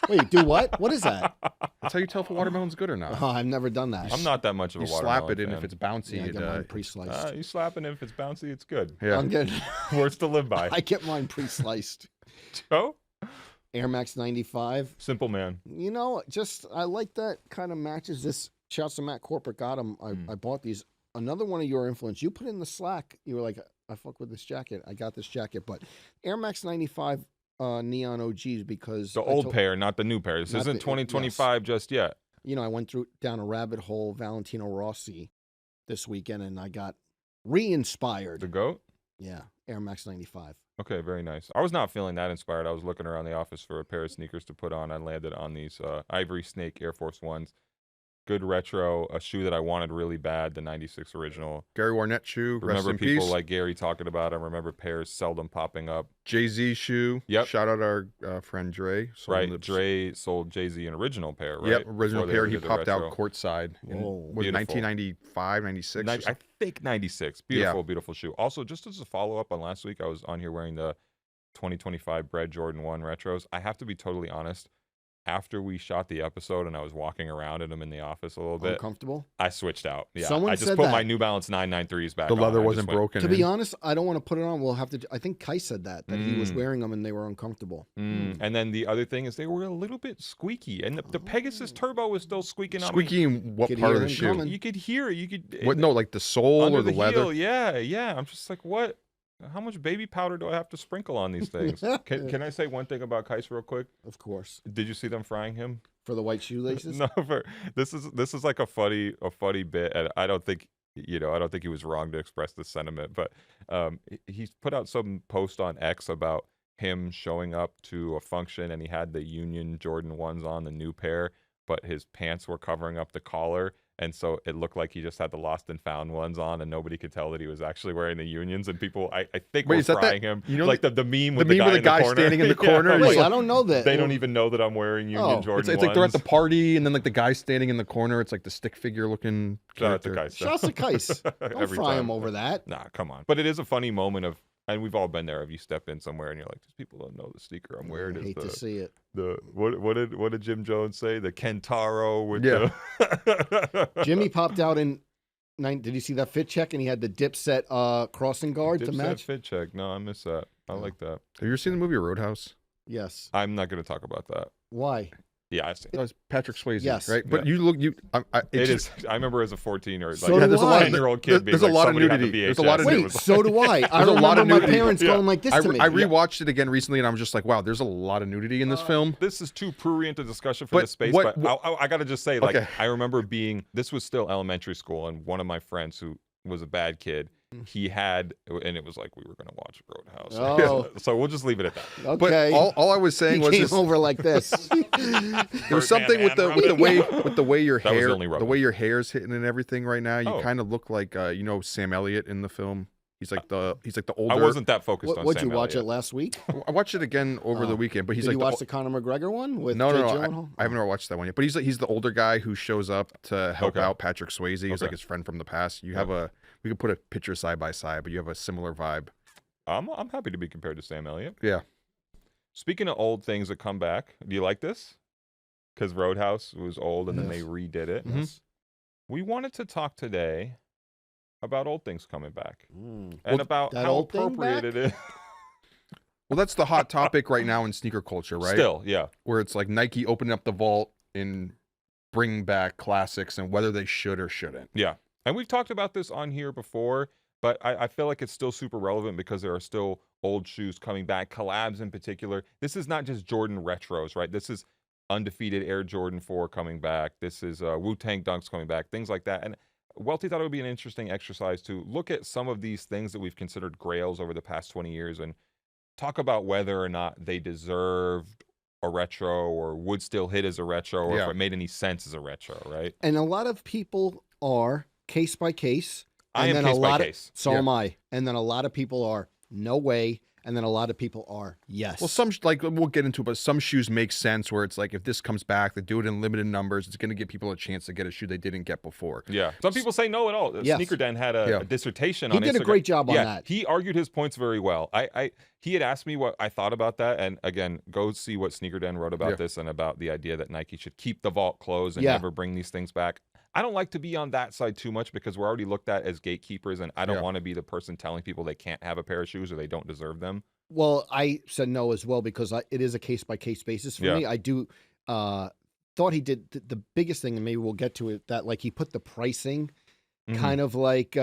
Wait, do what? What is that? That's how you tell if a watermelon's good or not. Oh, I've never done that. I'm not that much of a watermelon. You slap it in if it's bouncy. Yeah, I get mine pre-sliced. You slap it in if it's bouncy, it's good. Yeah. I'm getting words to live by. I get mine pre-sliced. Joe? Air Max 95. Simple man. I like that kind of matches this. Shouts to Matt Corporate got them. I bought these. Another one of your influence. You put in the Slack. You were like, I fuck with this jacket. I got this jacket. But Air Max 95 neon OGs because the old pair, not the new pair. This isn't 2025 just yet. I went down a rabbit hole Valentino Rossi this weekend and I got re-inspired. The GOAT? Yeah, Air Max 95. Okay, very nice. I was not feeling that inspired. I was looking around the office for a pair of sneakers to put on. I landed on these Ivory Snake Air Force Ones. Good retro, a shoe that I wanted really bad, the 96 original. Gary Warnett shoe, remember rest in people peace. like Gary talking about him. Remember pairs seldom popping up. Jay-Z shoe. Yep. Shout out our friend Dre. Dre sold Jay-Z an original pair, right? Yep, original pair. He popped out courtside in 1995, 96? I think 96. Beautiful shoe. Also, just as a follow-up on last week, I was on here wearing the 2025 Bread Jordan 1 retros. I have to be totally honest. after we shot the episode and I was walking around in them in the office a little bit. Uncomfortable? I switched out. Yeah, Someone I just said put that. my New Balance 993s back The on. leather wasn't broken. To be honest, I don't want to put it on. We'll have to. I think Kai said that he was wearing them and they were uncomfortable. And then the other thing is they were a little bit squeaky, and the Pegasus Turbo was still squeaking on me. Squeaky in what part of the shoe? You could hear it. You could. What? No, like the sole or the leather? Heel. Yeah. I'm just like, what? How much baby powder do I have to sprinkle on these things? Can I say one thing about Kais real quick? Of course. Did you see them frying him? For the white shoelaces? No, this is like a funny bit, and I don't think he was wrong to express this sentiment, but he's put out some post on X about him showing up to a function and he had the Union Jordan 1s on, the new pair, but his pants were covering up the collar. And so it looked like he just had the lost and found ones on, and nobody could tell that he was actually wearing the Unions. And people, I think, were frying him. You know, like the meme with the guy standing in the corner. Wait, I don't know that. They don't even know that I'm wearing Union Jordan. It's like they're at the party, and then like the guy standing in the corner. It's like the stick figure looking character. Shout out to Kais. Don't fry him over that. Nah, come on. But it is a funny moment of. And we've all been there. If you step in somewhere and you're like, these people don't know the sneaker I'm wearing. I hate to see it. What did Jim Jones say? The Kentaro with Jimmy popped out in. Did you see that fit check? And he had the Dipset crossing guard to match. Fit check. No, I missed that. I like that. Have you ever seen the movie Roadhouse? Yes. I'm not going to talk about that. Why? Yeah, I see. That was Patrick Swayze, yes. right? But it is. I remember as a 14 or so there's a 10-year-old kid being there's a lot of nudity. There's a lot of nudity. Wait, so do I. I remember my parents going like this to me. I rewatched it again recently, and I'm just like, wow, there's a lot of nudity in this film. This is too prurient a discussion for this space, but I got to just say, like, I remember this was still elementary school, and one of my friends who was a bad kid, he had, and it was like we were going to watch Roadhouse. Oh. So we'll just leave it at that. Okay. But all I was saying was came over like this. There was something with the way your hair's hitting and everything right now. You kind of look like Sam Elliott in the film. He's like the older. I wasn't that focused on. What'd Sam you watch Elliott. it last week? I watched it again over the weekend, but he's Did like. You watch the Conor McGregor one with No, Jake Gyllenhaal? I haven't watched that one yet. But he's the older guy who shows up to help out Patrick Swayze. He's like his friend from the past. You have we could put a picture side by side, but you have a similar vibe. I'm happy to be compared to Sam Elliott. Yeah. Speaking of old things that come back, do you like this? Because Roadhouse was old and then they redid it. We wanted to talk today about old things coming back and about how appropriate it is. Well, that's the hot topic right now in sneaker culture, right? Still, yeah. Where it's like Nike opening up the vault and bringing back classics and whether they should or shouldn't. Yeah. And we've talked about this on here before, but I feel like it's still super relevant because there are still old shoes coming back, collabs in particular. This is not just Jordan retros, right? This is undefeated Air Jordan 4 coming back. This is Wu-Tang Dunks coming back, things like that. And Welty thought it would be an interesting exercise to look at some of these things that we've considered grails over the past 20 years and talk about whether or not they deserved a retro or would still hit as a retro or if it made any sense as a retro, right? And a lot of people are case by case. I am case by case. So am I. And then a lot of people are no way. And then a lot of people are yes. Well, some like we'll get into it, but some shoes make sense where it's like if this comes back, they do it in limited numbers. It's going to give people a chance to get a shoe they didn't get before. Yeah. Some people say no at all. Yes. Sneaker Den had a dissertation on Instagram. He did a great job on that. He argued his points very well. He had asked me what I thought about that, and again, go see what Sneaker Den wrote about this and about the idea that Nike should keep the vault closed and never bring these things back. I don't like to be on that side too much because we're already looked at as gatekeepers, and I don't want to be the person telling people they can't have a pair of shoes or they don't deserve them. Well, I said no as well because it is a case-by-case basis for me. I do thought he did the biggest thing, and maybe we'll get to it, that like he put the pricing kind of like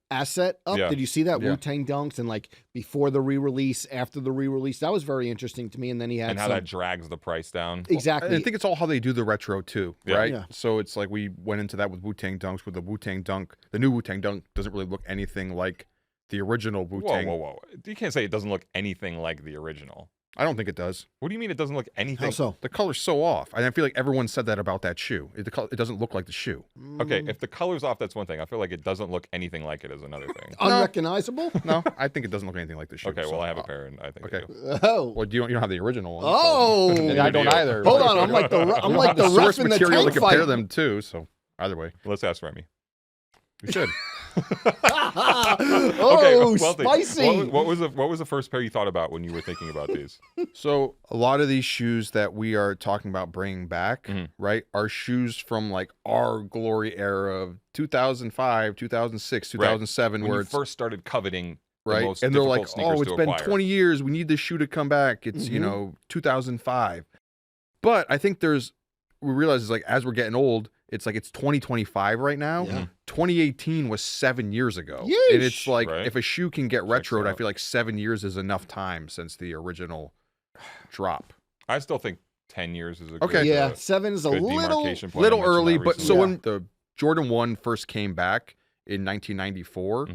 asset up. Did you see that? Wu-Tang Dunks and like before the re-release, after the re-release. That was very interesting to me. And then he had and how that drags the price down. Exactly. Well, I think it's all how they do the retro too, right? Yeah. So it's like we went into that with Wu-Tang Dunks, with the Wu-Tang Dunk. The new Wu-Tang Dunk doesn't really look anything like the original Wu-Tang. Whoa. You can't say it doesn't look anything like the original. I don't think it does. What do you mean it doesn't look anything? How so? The color's so off. And I feel like everyone said that about that shoe. It doesn't look like the shoe. Okay, if the color's off, that's one thing. I feel like it doesn't look anything like it is another thing. Unrecognizable? No, I think it doesn't look anything like the shoe. Okay, well, I have a pair, and I think okay. I do. Oh. Well, you don't have the original one. Oh. So. I don't either. Hold on, I'm like the ref source in the material tank to compare fight. them too, so either way. Let's ask Remy. We should. Oh, Welty, spicy. What was the first pair you thought about when you were thinking about these? So a lot of these shoes that we are talking about bringing back, right, are shoes from like our glory era of 2005, 2006, 2007, when where you first started coveting. Right, and they're like, oh, it's been 20 years. We need this shoe to come back. It's 2005. But I think we realize it's like as we're getting old, it's like it's 2025 right now. Yeah. 2018 was 7 years ago. Yeesh. And it's like Right. if a shoe can get retroed, I feel like 7 years is enough time since the original drop. I still think 10 years is a Okay. good, Yeah, 7 is a good little. demarcation point. I Little mentioned early, that but so recently. when the Jordan 1 first came back in 1994,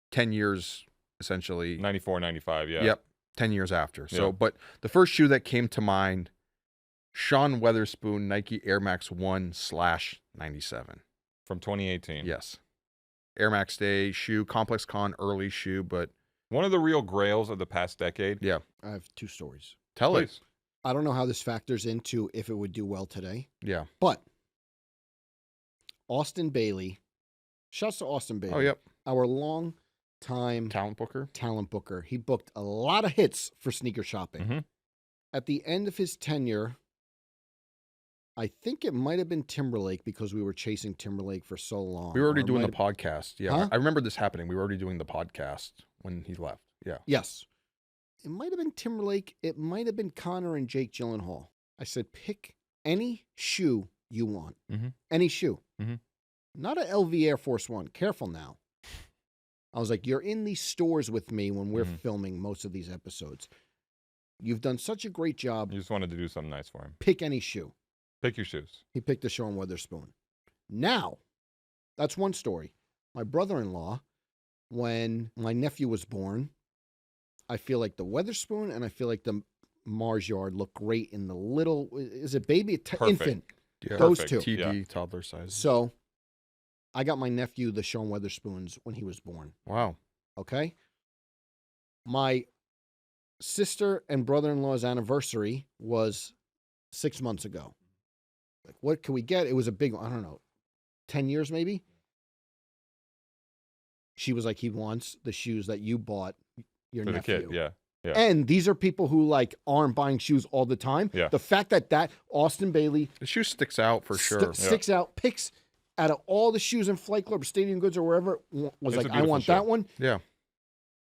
10 years essentially. 94, 95, yeah. Yep, 10 years after. So, Yeah. but the first shoe that came to mind, Sean Wotherspoon Nike Air Max 1/97. From 2018. Yes. Air Max Day shoe, Complex Con early shoe, but One of the real grails of the past decade. yeah. I have 2 stories. Tell it. Please. I don't know how this factors into if it would do well today, Yeah. but Austin Bailey, shouts to Austin Bailey. Oh, yep. Our long time Talent booker. talent booker. He booked a lot of hits for sneaker shopping. Mhm. At the end of his tenure, I think it might have been Timberlake because we were chasing Timberlake for so long. We were already Or it doing the might podcast. Yeah. Huh? I remember this happening. We were already doing the podcast when he left. Yeah. Yes. It might have been Timberlake. It might have been Connor and Jake Gyllenhaal. I said, pick any shoe you want. Mhm. Any shoe. Mhm. Not a LV Air Force One. Careful now. I was like, you're in these stores with me when we're filming most of these episodes. You've done such a great job. You just wanted to do something nice for him. Pick any shoe. Pick your shoes. He picked the Sean Wotherspoon. Now, that's one story. My brother-in-law, when my nephew was born, I feel like the Witherspoon and I feel like the Mars Yard look great in the little, is it baby? Infant. Yeah. Those Perfect. two. TD, toddler size. So I got my nephew the Sean Wotherspoons when he was born. Wow. Okay. My sister and brother-in-law's anniversary was 6 months ago. Like, what can we get? It was a big one. I don't know, 10 years maybe. She was like, he wants the shoes that you bought your For the nephew. kid, yeah. Yeah. And these are people who like aren't buying shoes all the time. Yeah. The fact that Austin Bailey The shoe sticks out for sure. sticks out, picks out of all the shoes in Flight Club, Stadium Goods, or wherever, was It's a like, I beautiful want shoe. that one. Yeah.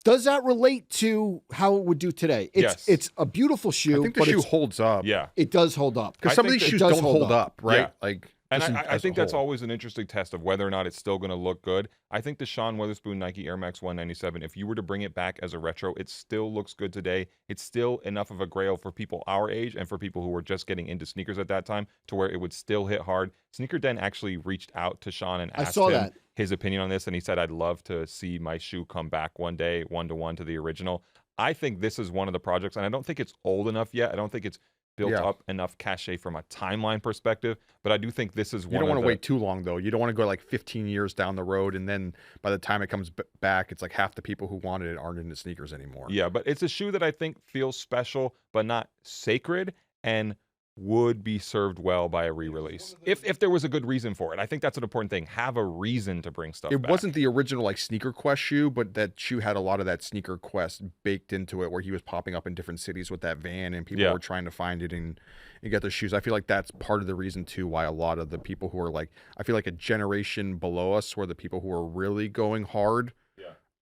Does that relate to how it would do today? Yes. It's a beautiful shoe, I think the but shoe it's- holds up. Yeah. it does hold up. Because I some of think these it shoes does don't hold hold up. up, right? Yeah. Like, And just I as a think that's whole. always an interesting test of whether or not it's still going to look good. I think the Sean Wotherspoon Nike Air Max 197, if you were to bring it back as a retro, it still looks good today. It's still enough of a grail for people our age and for people who were just getting into sneakers at that time to where it would still hit hard. Sneaker Den actually reached out to Sean and asked him his opinion on this, and he said, I'd love to see my shoe come back one day, 1-to-1 to the original. I think this is one of the projects, and I don't think it's old enough yet. I don't think it's built up enough cachet from a timeline perspective, but I do think this is one of the... You don't want to wait too long, though. You don't want to go like 15 years down the road, and then by the time it comes back, it's like half the people who wanted it aren't into sneakers anymore. Yeah, but it's a shoe that I think feels special, but not sacred, and would be served well by a re-release if there was a good reason for it. I think that's an important thing. Have a reason to bring stuff It back. wasn't the original like Sneaker Quest shoe, but that shoe had a lot of that Sneaker Quest baked into it, where he was popping up in different cities with that van, and people were trying to find it and get the shoes. I feel like that's part of the reason too why a lot of the people who are like, I feel like a generation below us were the people who were really going hard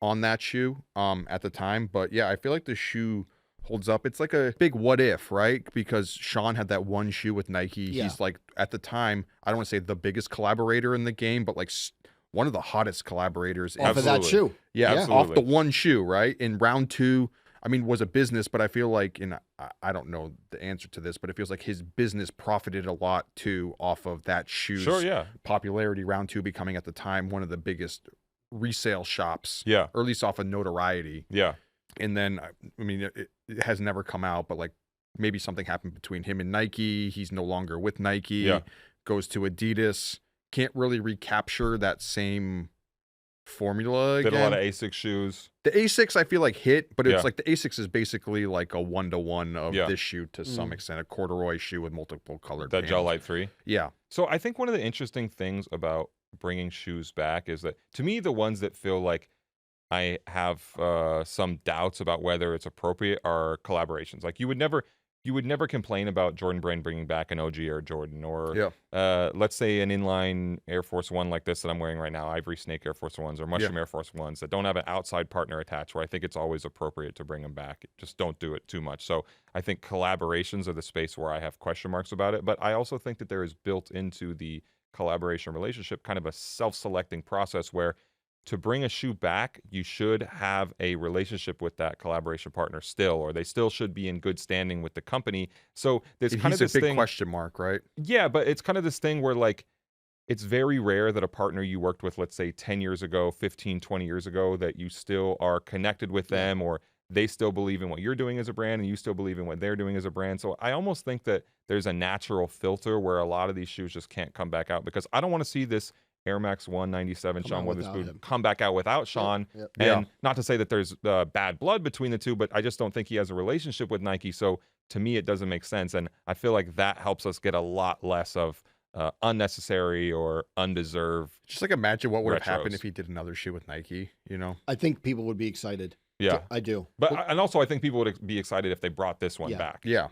on that shoe at the time. But yeah, I feel like the shoe holds up. It's like a big what if, right? Because Sean had that one shoe with Nike. Yeah. He's like, at the time, I don't want to say the biggest collaborator in the game, but like one of the hottest collaborators. Off of that shoe. Yeah, Absolutely. off the one shoe, right? In round 2, I mean, was a business, but I feel like, I don't know the answer to this, but it feels like his business profited a lot too off of that shoe's popularity. Round 2 becoming at the time one of the biggest resale shops, or at least off of notoriety. And then, I mean, it has never come out, but like maybe something happened between him and Nike. He's no longer with Nike, goes to Adidas, can't really recapture that same formula again. Did a lot of Asics shoes. The Asics I feel like hit, but it's like the Asics is basically like a 1-to-1 of this shoe to some extent, a corduroy shoe with multiple colored That Gel Light 3. Yeah. So I think one of the interesting things about bringing shoes back is that, to me, the ones that feel like I have some doubts about whether it's appropriate are collaborations. Like you would never complain about Jordan Brand bringing back an OG Air Jordan, or let's say an inline Air Force One like this that I'm wearing right now, Ivory Snake Air Force Ones or Mushroom Air Force Ones that don't have an outside partner attached, where I think it's always appropriate to bring them back. Just don't do it too much. So I think collaborations are the space where I have question marks about it, but I also think that there is built into the collaboration relationship kind of a self-selecting process where to bring a shoe back, you should have a relationship with that collaboration partner still, or they still should be in good standing with the company. So there's kind of this big thing, question mark, right? Yeah, but it's kind of this thing where like it's very rare that a partner you worked with, let's say 10 years ago, 15, 20 years ago, that you still are connected with them, or they still believe in what you're doing as a brand and you still believe in what they're doing as a brand. So I almost think that there's a natural filter where a lot of these shoes just can't come back out, because I don't want to see this Air Max 197 Sean Wotherspoon come back out without Sean. And not to say that there's bad blood between the two, but I just don't think he has a relationship with Nike. So to me, it doesn't make sense. And I feel like that helps us get a lot less of unnecessary or undeserved. Just like imagine what would have happened if he did another shoe with Nike, you know? I think people would be excited. Yeah. I do. But and also I think people would be excited if they brought this one back. Yeah.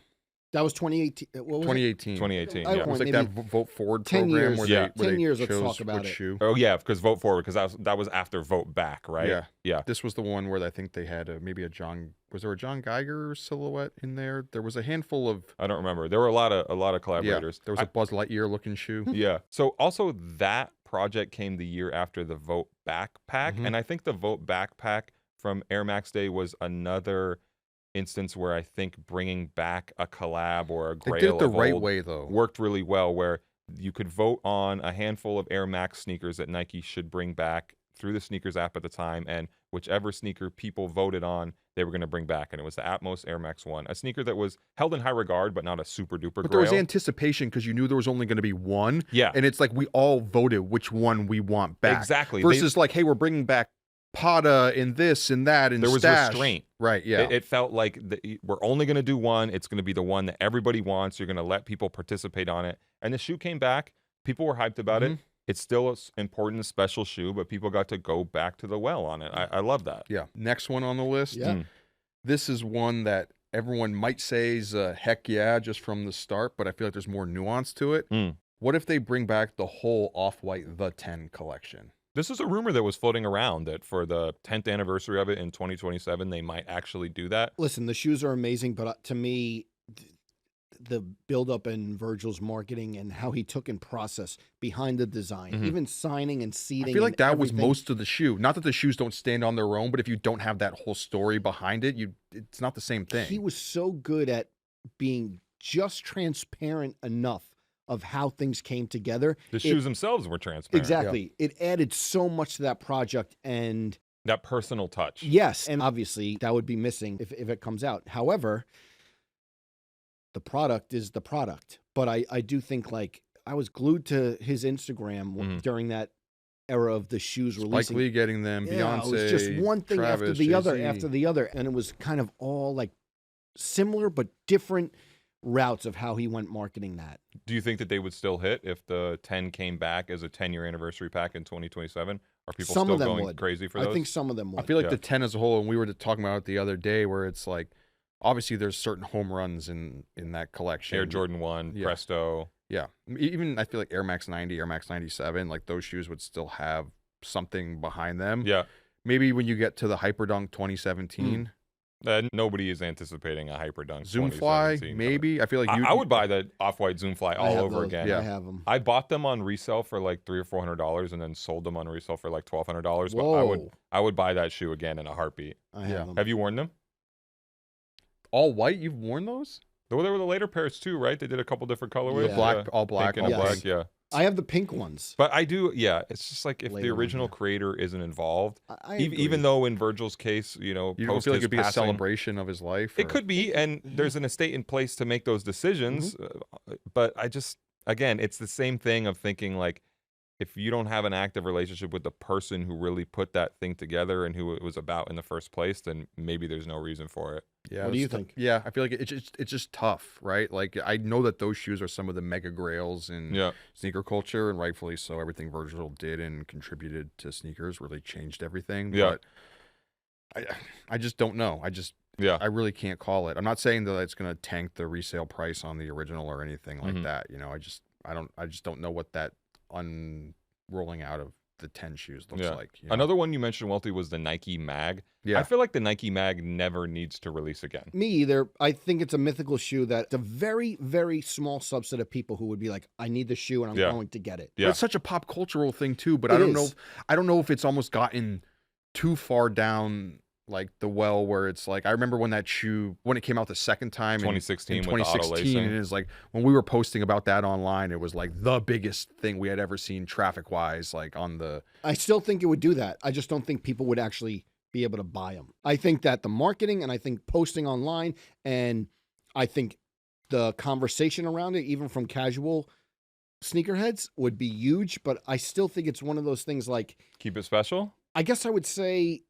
That was 2018. What was 2018. 2018. It was like that Vote Forward 10 program years, where they 10 years, chose let's talk about which it. shoe. Oh yeah, because Vote Forward, because that was after Vote Back, right? Yeah. This was the one where I think they had maybe a John. Was there a John Geiger silhouette in there? There was a handful of. I don't remember. There were a lot of collaborators. Yeah, there was a Buzz Lightyear looking shoe. Yeah. So also that project came the year after the Vote Backpack, and I think the Vote Backpack from Air Max Day was another instance where I think bringing back a collab or a grail they did it the right old way though worked really well, where you could vote on a handful of Air Max sneakers that Nike should bring back through the sneakers app at the time, and whichever sneaker people voted on, they were going to bring back, and it was the Atmos Air Max 1, a sneaker that was held in high regard but not a super duper but there was anticipation because you knew there was only going to be one, and it's like we all voted which one we want back, exactly, versus like, hey, we're bringing back Pada and this and that, and there was Stash. Restraint, right? Yeah, it felt like we're only going to do one. It's going to be the one that everybody wants. You're going to let people participate on it. And the shoe came back. People were hyped about it. It's still an important, special shoe, but people got to go back to the well on it. I love that. Yeah. Next one on the list. This is one that everyone might say is heck yeah, just from the start, but I feel like there's more nuance to it. What if they bring back the whole Off-White The 10 collection? This is a rumor that was floating around that for the 10th anniversary of it in 2027, they might actually do that. Listen, the shoes are amazing, but to me, the buildup in Virgil's marketing and how he took in process behind the design, even signing and seating. I feel like that everything. was most of the shoe. Not that the shoes don't stand on their own, but if you don't have that whole story behind it, it's not the same thing. He was so good at being just transparent enough of how things came together. The shoes themselves were transparent. Exactly. It added so much to that project and that personal touch. Yes. And obviously that would be missing if it comes out. However, the product is the product. But I do think, like, I was glued to his Instagram during that era of the shoes releasing. Spike Lee getting them, Beyonce, it was just one thing Travis, after the other, Jay-Z. after the other. And it was kind of all like similar but different routes of how he went marketing that. Do you think that they would still hit if the 10 came back as a 10-year anniversary pack in 2027? Are people still going crazy for those? I think some of them would. I feel like the 10 as a whole, and we were talking about it the other day, where it's like, obviously there's certain home runs in that collection. Air Jordan 1, Presto. Yeah. Even I feel like Air Max 90, Air Max 97, like those shoes would still have something behind them. Yeah. Maybe when you get to the Hyperdunk 2017. Nobody is anticipating a Hyperdunk. Zoomfly, maybe. I feel like I would buy the Off-White Zoomfly all over again. Yeah. I have them. I bought them on resale for like $300 or $400, and then sold them on resale for like $1,200. But I would buy that shoe again in a heartbeat. I have them. Have you worn them? All white? You've worn those? Well, they were the later pairs too, right? They did a couple different colorways. The black, all black, pink and all black. Yeah. I have the pink ones. But I do, it's just like if the original creator isn't involved, even though in Virgil's case, you don't feel like it'd be a celebration of his life. It could be, and there's an estate in place to make those decisions. But I just, again, it's the same thing of thinking like, if you don't have an active relationship with the person who really put that thing together and who it was about in the first place, then maybe there's no reason for it. Yeah. What do you think? Yeah, I feel like it's just tough, right? Like I know that those shoes are some of the mega grails in sneaker culture, and rightfully so. Everything Virgil did and contributed to sneakers really changed everything. Yeah. But I just don't know. I really can't call it. I'm not saying that it's going to tank the resale price on the original or anything like that. You know, I just don't know what that unrolling out of the 10 shoes looks like. You know? Another one you mentioned, Welty, was the Nike Mag. Yeah. I feel like the Nike Mag never needs to release again. Me either. I think it's a mythical shoe that a very, very small subset of people who would be like, I need the shoe and I'm going to get it. Yeah. But it's such a pop cultural thing too, but I don't know if it's almost gotten too far down like the well where it's like, I remember when that shoe, when it came out the second time 2016 in 2016, and it's like when we were posting about that online, it was like the biggest thing we had ever seen traffic wise, like on the. I still think it would do that. I just don't think people would actually be able to buy them. I think that the marketing and I think posting online and I think the conversation around it, even from casual sneakerheads, would be huge, but I still think it's one of those things like. Keep it special? I guess I would say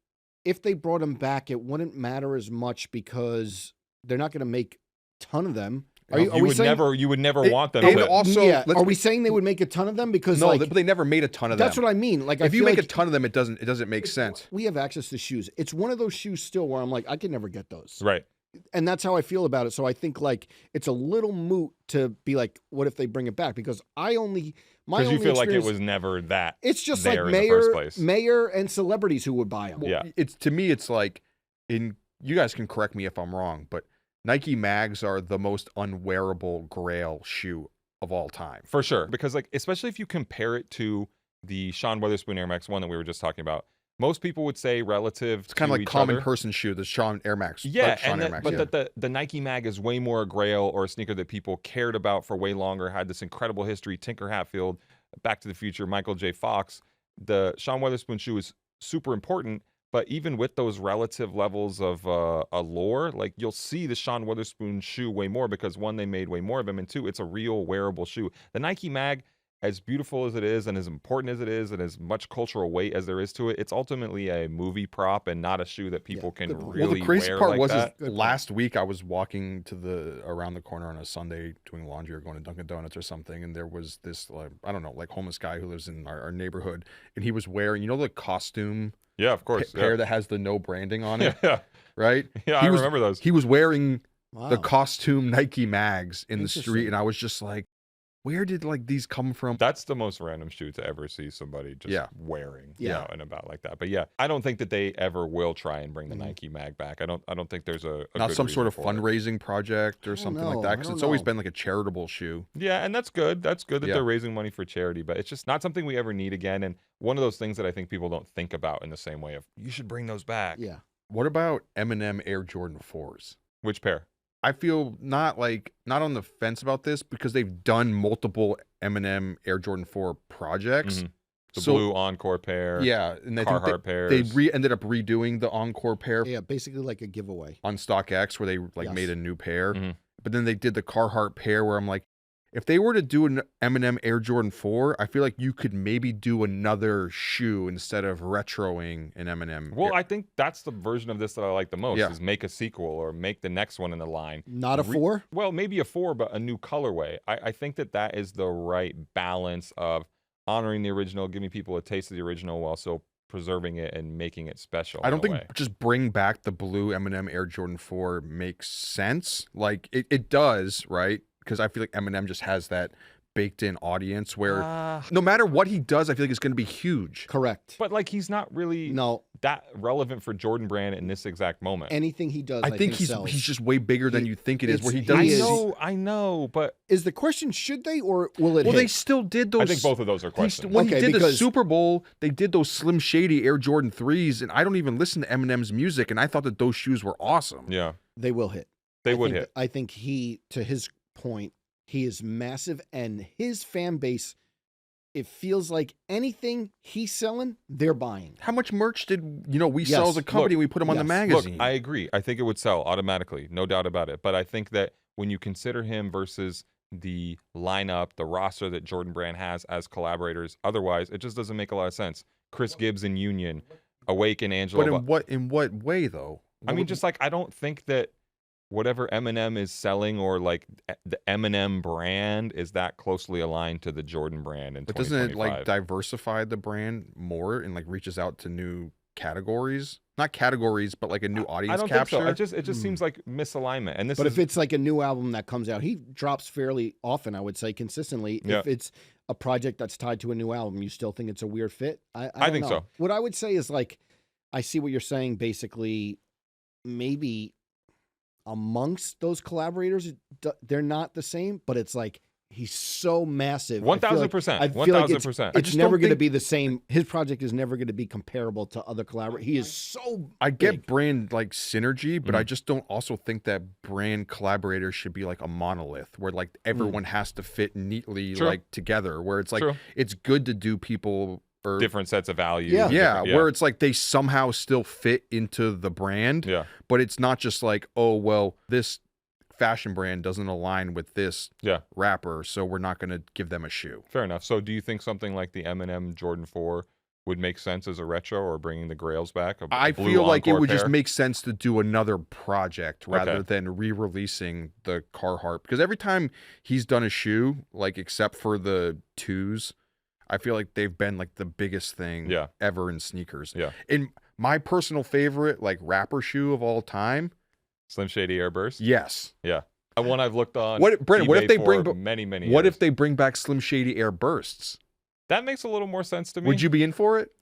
if they brought them back, it wouldn't matter as much because they're not going to make a ton of them. You would never want them. Are we saying they would make a ton of them? Because but they never made a ton of them. That's what I mean. Like, if you make a ton of them, it doesn't make sense. We have access to shoes. It's one of those shoes still where I'm like, I can never get those. Right. And that's how I feel about it. So I think like it's a little moot to be like, what if they bring it back? Because because you feel like it was never that. It's just there like in the first place. mayor and celebrities who would buy them. Yeah. To me, it's like you guys can correct me if I'm wrong, but Nike Mags are the most unwearable grail shoe of all time. For sure. Because like, especially if you compare it to the Sean Wotherspoon Air Max 1 that we were just talking about, most people would say relative it's kind of like common person shoe, the Sean Air Max. Yeah, the Nike Mag is way more a grail or a sneaker that people cared about for way longer, had this incredible history. Tinker Hatfield, Back to the Future, Michael J. Fox. The Sean Wotherspoon shoe is super important, but even with those relative levels of allure, like you'll see the Sean Wotherspoon shoe way more because one, they made way more of them, and two, it's a real wearable shoe. The Nike Mag, as beautiful as it is and as important as it is and as much cultural weight as there is to it, it's ultimately a movie prop and not a shoe that people can really wear. Well, the crazy part like was that. Last week I was walking around the corner on a Sunday doing laundry or going to Dunkin' Donuts or something, and there was this I don't know, like homeless guy who lives in our neighborhood, and he was wearing, the costume of course pair that has the no branding on it. Right? Yeah, I remember those. He was wearing the costume Nike Mags in the street, and I was just like, where did like these come from? That's the most random shoe to ever see somebody just wearing out and about like that. But yeah, I don't think that they ever will try and bring the Nike Mag back. I don't think there's a not good some sort of reason for fundraising project or something like that, because it's always been like a charitable shoe. Yeah, and that's good. That's good that they're raising money for charity, but it's just not something we ever need again. And one of those things that I think people don't think about in the same way of you should bring those back. Yeah. What about Eminem Air Jordan 4s? Which pair? I feel not on the fence about this because they've done multiple Eminem Air Jordan 4 projects. The blue Encore pair. Yeah. And I Carhartt think pairs. They ended up redoing the Encore pair. Yeah, basically like a giveaway. On StockX where they made a new pair. But then they did the Carhartt pair where I'm like, if they were to do an Eminem Air Jordan 4, I feel like you could maybe do another shoe instead of retroing an Eminem. Well, I think that's the version of this that I like the most, is make a sequel or make the next one in the line. Not a 4? Well, maybe a 4, but a new colorway. I think that is the right balance of honoring the original, giving people a taste of the original while still preserving it and making it special. I don't think just bring back the blue Eminem Air Jordan 4 makes sense. Like, it does, right? Because I feel like Eminem just has that baked-in audience where no matter what he does, I feel like it's going to be huge. Correct. But like he's not really that relevant for Jordan Brand in this exact moment. Anything he does, I think he's just way bigger than you think it is. Where he does, I know, but is the question should they or will it? Well, they still did those. I think both of those are questions. When he did the Super Bowl, they did those Slim Shady Air Jordan 3s, and I don't even listen to Eminem's music, and I thought that those shoes were awesome. Yeah, they will hit. They would hit. I think to his point, he is massive, and his fan base, it feels like anything he's selling, they're buying. How much merch did we sell as a company? We put him on the magazine. Look, I agree. I think it would sell automatically, no doubt about it. But I think that when you consider him versus the lineup, the roster that Jordan Brand has as collaborators. Otherwise, it just doesn't make a lot of sense. Chris Gibbs and Union, Awake and Angelo. But in what way though? I mean, just like, I don't think that whatever Eminem is selling, or like the Eminem brand, is that closely aligned to the Jordan brand in 2025. But doesn't it like diversify the brand more and like reaches out to new categories? Not categories, but like a new audience I don't capture. think so. It just seems like misalignment. And if it's like a new album that comes out, he drops fairly often, I would say, consistently. Yeah. If it's a project that's tied to a new album, you still think it's a weird fit? I think so. What I would say is, like, I see what you're saying. Basically, maybe amongst those collaborators, they're not the same, but it's like, he's so massive. 1,000%. 1,000%. It's never going to be the same. His project is never going to be comparable to other collaborators. He is so I big. get brand like synergy, but I just don't also think that brand collaborators should be like a monolith where like everyone has to fit neatly like together. Where it's like it's good to do people or different sets of values. Yeah, where it's like they somehow still fit into the brand. Yeah. But it's not just like, oh well, this fashion brand doesn't align with this rapper, so we're not going to give them a shoe. Fair enough. So do you think something like the Eminem Jordan 4 would make sense as a retro, or bringing the Grails back? I feel like it would just make sense to do another project rather than re-releasing the Carhartt, because every time he's done a shoe, like except for the 2s, I feel like they've been like the biggest thing ever in sneakers. Yeah. In my personal favorite like rapper shoe of all time, Slim Shady Airburst. Yes. Yeah. One I've looked on. Brandon, what if they bring many What years. if they bring back Slim Shady Airbursts? That makes a little more sense to me. Would you be in for it?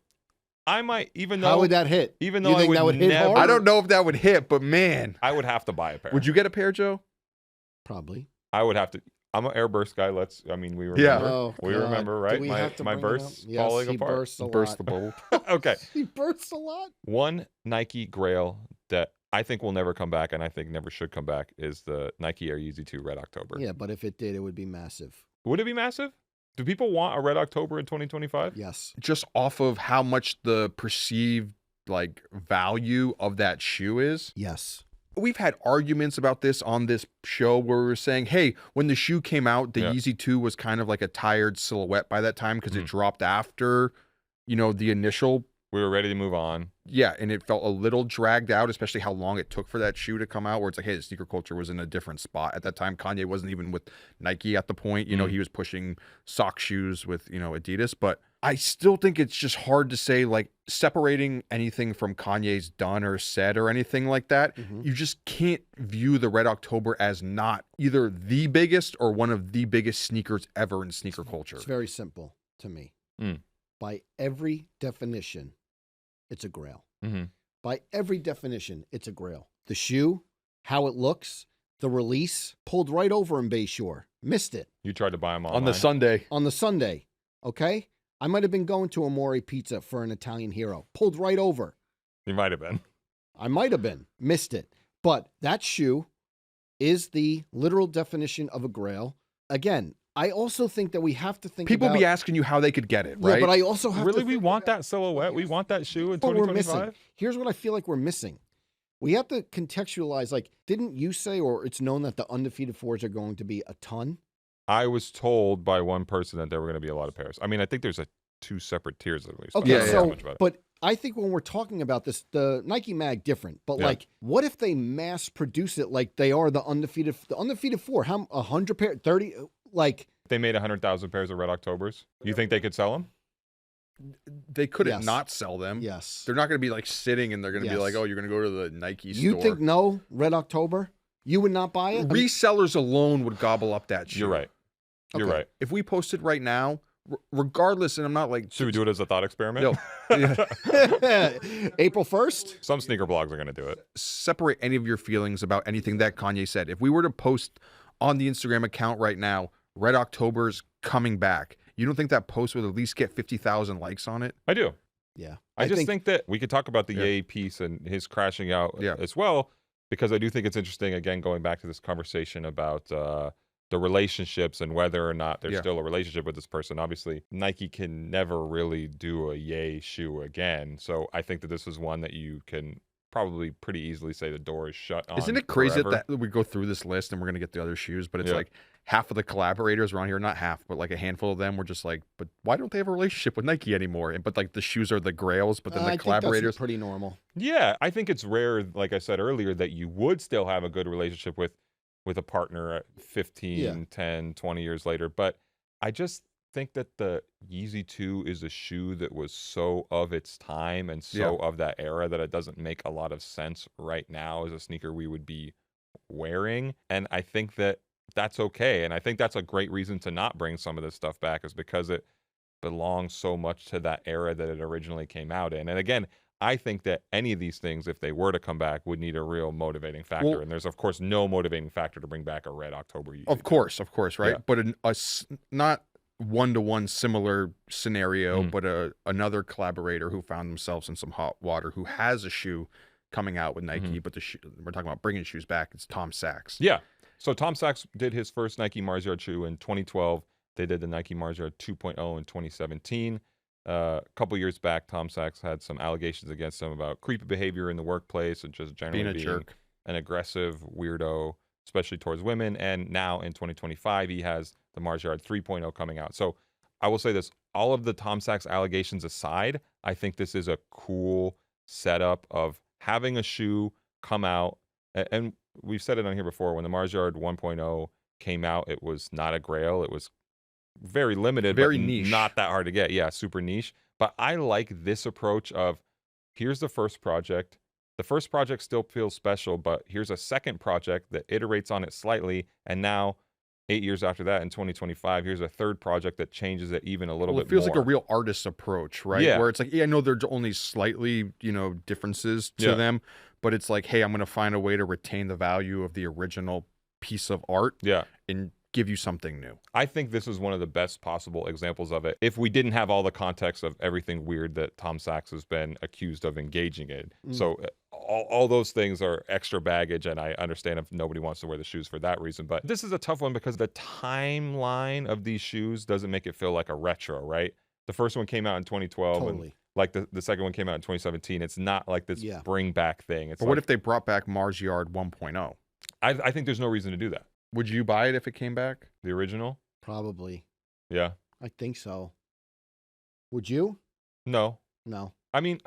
I might, even though. How would that hit? Even though I would, that would hit never, hard? I don't know if that would hit, but man, I would have to buy a pair. Would you get a pair, Joe? Probably. I would have to. I'm an Airburst guy. We remember. Yeah. Oh, we God. remember, right? My bursts falling apart. Bursts Burst the bubble. Okay. He bursts a lot. One Nike Grail that I think will never come back, and I think never should come back, is the Nike Air Yeezy 2 Red October. Yeah, but if it did, it would be massive. Would it be massive? Do people want a Red October in 2025? Yes. Just off of how much the perceived like value of that shoe is? Yes. We've had arguments about this on this show where we were saying, hey, when the shoe came out, the Yeezy 2 was kind of like a tired silhouette by that time because it dropped after, the initial. We were ready to move on. Yeah, and it felt a little dragged out, especially how long it took for that shoe to come out, where it's like, hey, the sneaker culture was in a different spot at that time. Kanye wasn't even with Nike at the point. He was pushing sock shoes with, Adidas. But I still think it's just hard to say, like, separating anything from Kanye's done or said or anything like that. You just can't view the Red October as not either the biggest or one of the biggest sneakers ever in sneaker culture. It's very simple to me. By every definition, it's a grail. By every definition, it's a grail. The shoe, how it looks, the release, pulled right over in Bayshore. Missed it. You tried to buy them online. On the Sunday. On the Sunday, okay? I might have been going to Amore Pizza for an Italian hero. Pulled right over. You might have been. I might have been. Missed it. But that shoe is the literal definition of a grail. Again, I also think that we have to think People about... be asking you how they could get it, right? Yeah, but I also have really, to... we want that silhouette? We want that shoe in 2025? Here's what I feel like we're missing. We have to contextualize, like, didn't you say, or it's known that the undefeated 4s are going to be a ton? I was told by one person that there were going to be a lot of pairs. I mean, I think there's two separate tiers at least. Okay, but I think when we're talking about this, the Nike Mag different, but like, what if they mass produce it like they are the undefeated 4? How 100 pair, 30, like they made 100,000 pairs of Red Octobers. You think they could sell them? They couldn't not sell them. Yes, they're not going to be like sitting and they're going to be like, oh, you're going to go to the Nike store. You think no Red October? You would not buy it? Resellers alone would gobble up that shoe. You're right. You're right. If we posted right now, regardless, and I'm not like... Should we do it as a thought experiment? April 1st? Some sneaker blogs are going to do it. Separate any of your feelings about anything that Kanye said. If we were to post on the Instagram account right now, Red October's coming back, you don't think that post would at least get 50,000 likes on it? I do. Yeah. I just think that we could talk about the Ye piece and his crashing out as well, because I do think it's interesting, again, going back to this conversation about... the relationships and whether or not there's still a relationship with this person. Obviously, Nike can never really do a Ye shoe again. So I think that this is one that you can probably pretty easily say the door is shut on. Isn't it crazy forever. that we go through this list and we're gonna get the other shoes, but it's like half of the collaborators around here, not half, but like a handful of them were just like, but why don't they have a relationship with Nike anymore? But like the shoes are the grails, but then the collaborators pretty normal. Yeah, I think it's rare, like I said earlier, that you would still have a good relationship with a partner at 15, 10, 20 years later. But I just think that the Yeezy 2 is a shoe that was so of its time and so of that era that it doesn't make a lot of sense right now as a sneaker we would be wearing. And I think that that's okay. And I think that's a great reason to not bring some of this stuff back, is because it belongs so much to that era that it originally came out in. And again, I think that any of these things, if they were to come back, would need a real motivating factor. Well, and there's, of course, no motivating factor to bring back a red October Yeezy. Of course, right? Yeah. But not one-to-one similar scenario, but another collaborator who found themselves in some hot water, who has a shoe coming out with Nike, but we're talking about bringing shoes back. It's Tom Sachs. Yeah. So Tom Sachs did his first Nike Mars Yard shoe in 2012. They did the Nike Mars Yard 2.0 in 2017. A couple years back, Tom Sachs had some allegations against him about creepy behavior in the workplace and just generally being an aggressive weirdo, especially towards women. And now in 2025, he has the Mars Yard 3.0 coming out. So I will say this, all of the Tom Sachs allegations aside, I think this is a cool setup of having a shoe come out. And we've said it on here before, when the Mars Yard 1.0 came out, it was not a grail. It was very limited, very niche, not that hard to get. Yeah, super niche. But I like this approach of, here's the first project. The first project still feels special, but here's a second project that iterates on it slightly. And now, 8 years after that, in 2025, here's a third project that changes it even a little bit more. It feels like a real artist approach, right? Yeah. Where it's like, I know there's only slightly, differences to them, but it's like, hey, I'm going to find a way to retain the value of the original piece of art. Yeah. And give you something new. I think this is one of the best possible examples of it, if we didn't have all the context of everything weird that Tom Sachs has been accused of engaging in. So all those things are extra baggage, and I understand if nobody wants to wear the shoes for that reason. But this is a tough one because the timeline of these shoes doesn't make it feel like a retro, right? The first one came out in 2012, and like the second one came out in 2017. It's not like this bring back thing. It's but what if they brought back Mars Yard 1.0? I think there's no reason to do that. Would you buy it if it came back? The original? Probably. Yeah. I think so. Would you? No. No. I mean,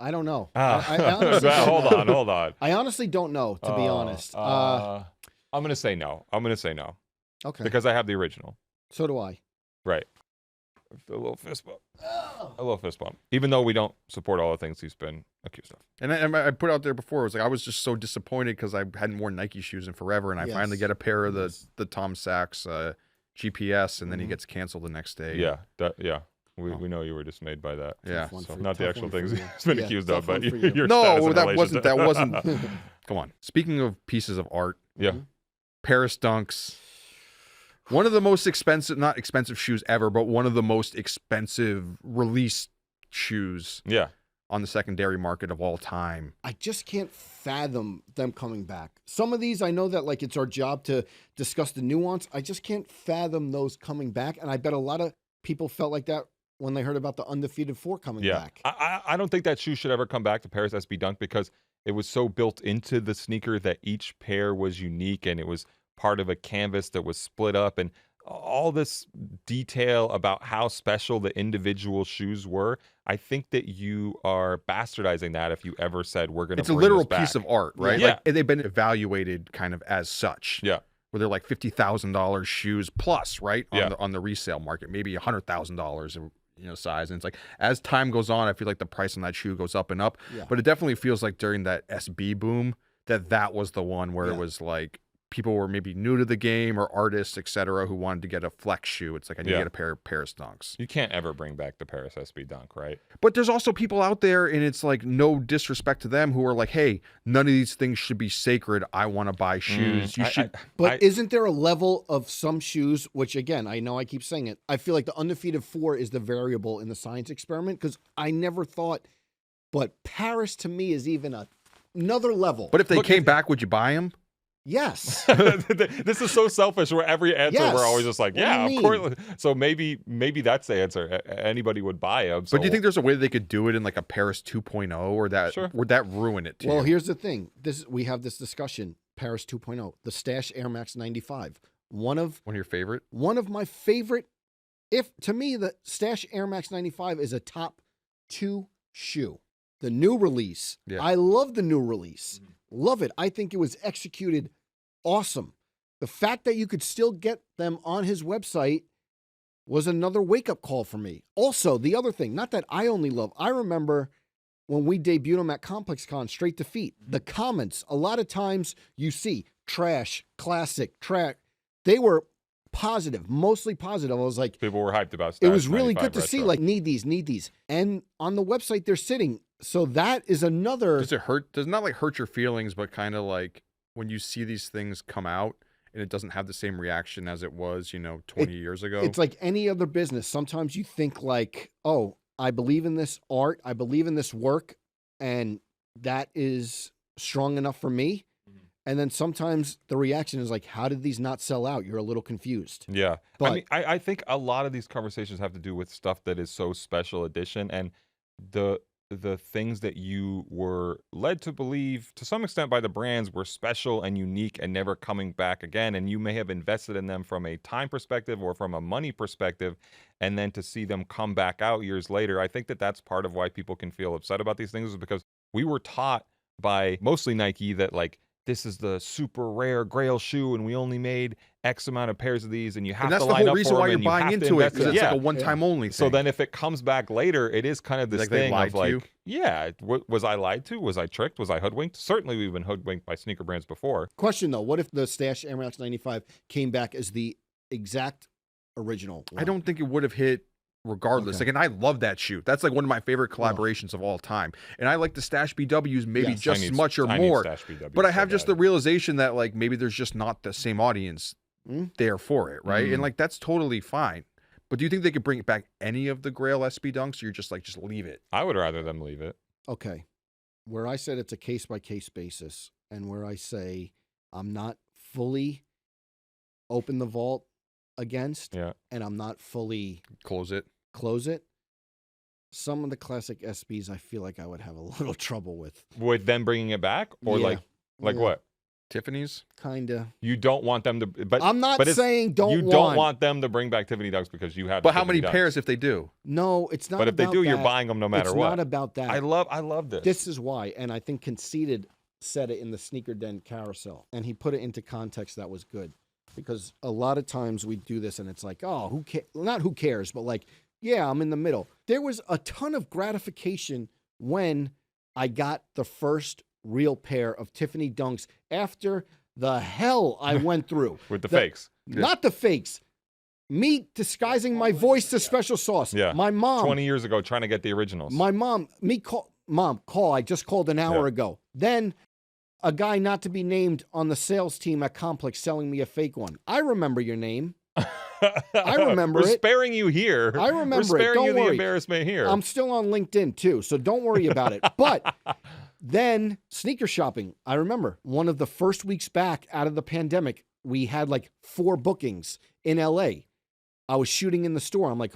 I don't know. I honestly hold on. I honestly don't know, to be honest. I'm going to say no. Okay. Because I have the original. So do I. Right. A little fist bump. A little fist bump. Even though we don't support all the things he's been accused of. And I put out there before, it was like I was just so disappointed because I hadn't worn Nike shoes in forever, and I finally get a pair of the Tom Sachs GPS, and then he gets canceled the next day. Yeah. We know you were dismayed by that. Yeah. So not the actual things he's been accused of, but your no, that wasn't. Come on. Speaking of pieces of art. Yeah. Paris Dunks. One of the most expensive, not expensive shoes ever, but one of the most expensive release shoes on the secondary market of all time. I just can't fathom them coming back. Some of these, I know that like it's our job to discuss the nuance. I just can't fathom those coming back. And I bet a lot of people felt like that when they heard about the Undefeated 4 coming back. I don't think that shoe should ever come back to Paris SB Dunk because it was so built into the sneaker that each pair was unique and it was part of a canvas that was split up, and all this detail about how special the individual shoes were. I think that you are bastardizing that if you ever said we're going to. It's a literal piece of art, right? Yeah. Like, they've been evaluated kind of as such. Yeah. Where they're like $50,000 shoes plus, right? On the resale market, maybe $100,000 size. And it's like, as time goes on, I feel like the price on that shoe goes up and up. Yeah. But it definitely feels like during that SB boom that was the one where it was like, people were maybe new to the game or artists, etc., who wanted to get a flex shoe. It's like, I need to get a pair of Paris Dunks. You can't ever bring back the Paris SB Dunk, right? But there's also people out there, and it's like no disrespect to them, who are like, hey, none of these things should be sacred. I want to buy shoes. You should. But isn't there a level of some shoes, which again, I know I keep saying it, I feel like the Undefeated 4 is the variable in the science experiment, because I never thought, but Paris to me is even another level. But if they came back, would you buy them? Yes. This is so selfish. Where every answer Yes. we're always just like, What yeah, do you of course. So maybe that's the answer. Anybody would buy them. So. But do you think there's a way that they could do it in like a Paris 2.0, or that Sure. would that ruin it too? Well, here's the thing. We have this discussion. Paris 2.0, the Stash Air Max 95. One of your favorite? One of my favorite. To me, the Stash Air Max 95 is a top 2 shoe. The new release. Yeah. I love the new release. Love it. I think it was executed awesome. The fact that you could still get them on his website was another wake-up call for me. Also, the other thing, not that I only love, I remember when we debuted them at Complex Con, Straight to Feet, the comments, a lot of times you see trash, classic, track. They were positive, mostly positive. I was like, people were hyped about Stash. It was really good to retro. see, like, need these. And on the website, they're sitting. So that is another. Does it hurt? Does it not like hurt your feelings, but kind of like when you see these things come out and it doesn't have the same reaction as it was, 20 years ago? It's like any other business. Sometimes you think like, oh, I believe in this art. I believe in this work. And that is strong enough for me. And then sometimes the reaction is like, how did these not sell out? You're a little confused. Yeah. But I mean, I think a lot of these conversations have to do with stuff that is so special edition, and the things that you were led to believe to some extent by the brands were special and unique and never coming back again. And you may have invested in them from a time perspective or from a money perspective. And then to see them come back out years later, I think that that's part of why people can feel upset about these things, is because we were taught by mostly Nike that like, this is the super rare Grail shoe, and we only made X amount of pairs of these, and you have to line up for them. That's the whole reason why you're buying into it, because it's like a one-time only thing. So then if it comes back later, it is kind of this thing of like, you? Yeah, was I lied to? Was I tricked? Was I hoodwinked? Certainly we've been hoodwinked by sneaker brands before. Question though, what if the Stash Air Max 95 came back as the exact original one? I don't think it would have hit regardless. Okay. Like, and I love that shoe. That's like one of my favorite collaborations of all time. And I like the Stash BWs maybe just as much or more. But I have just the realization that like maybe there's just not the same audience there for it, right? And like that's totally fine. But do you think they could bring back any of the Grail SB Dunks, or you're just like, just leave it? I would rather them leave it. Okay. Where I said it's a case-by-case basis, and where I say I'm not fully open the vault against, and I'm not fully close it, some of the classic SBs I feel like I would have a little trouble with. With them bringing it back? Or like what? Tiffany's? Kinda. You don't want them to, but I'm not saying you don't want them to bring back Tiffany Dunks because you have. But how many pairs if they do? No, it's not. But if about they do, that. you're buying them no matter what. It's not about that. I love this. This is why, and I think Conceited said it in the Sneaker Den carousel, and he put it into context that was good, because a lot of times we do this and it's like, oh, not who cares, but like, yeah, I'm in the middle. There was a ton of gratification when I got the first real pair of Tiffany Dunks after the hell I went through. With the fakes. Not the fakes. Me disguising my voice to special sauce. Yeah. My mom. 20 years ago trying to get the originals. My mom, call. I just called an hour ago. Then a guy not to be named on the sales team at Complex selling me a fake one. I remember your name. I remember We're sparing you here. I remember We're sparing Don't you worry. the embarrassment here. I'm still on LinkedIn too, so don't worry about it. But then sneaker shopping. I remember one of the first weeks back out of the pandemic, we had like 4 bookings in LA. I was shooting in the store. I'm like,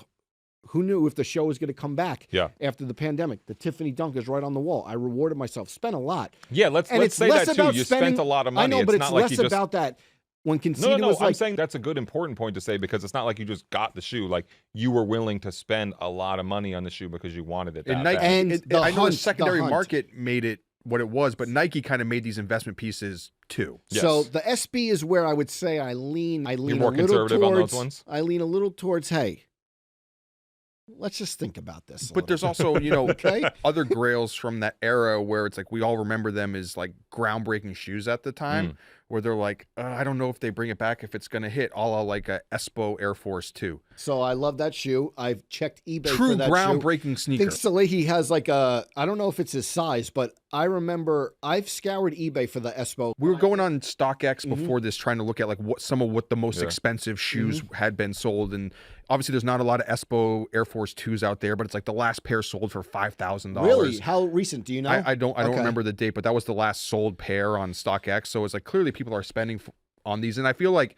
who knew if the show was going to come back after the pandemic? The Tiffany Dunk is right on the wall. I rewarded myself, spent a lot. Yeah, let's say that too. You spent a lot of money. I know, but it's not less like you just... about that. When Conceited was I'm saying that's a good important point to say, because it's not like you just got the shoe. Like, you were willing to spend a lot of money on the shoe because you wanted it that bad. And I know the secondary market made it what it was, but Nike kind of made these investment pieces too. Yes. So the SB is where I would say I lean You're more conservative on those ones? I lean a little towards, hey, let's just think about this. But there's also, other Grails from that era where it's like we all remember them as like groundbreaking shoes at the time, where they're like, I don't know if they bring it back, if it's going to hit, a la like a Espo Air Force 2. So I love that shoe. I've checked eBay for that shoe. groundbreaking sneaker. I think Salehi has like I don't know if it's his size, but I remember I've scoured eBay for the Espo. We were going on StockX before this, trying to look at like what the most expensive shoes had been sold. And obviously there's not a lot of Espo Air Force 2s out there, but it's like the last pair sold for $5,000. Really? How recent? Do you know? I don't remember the date, but that was the last sold pair on StockX. So it's like clearly people are spending on these. And I feel like,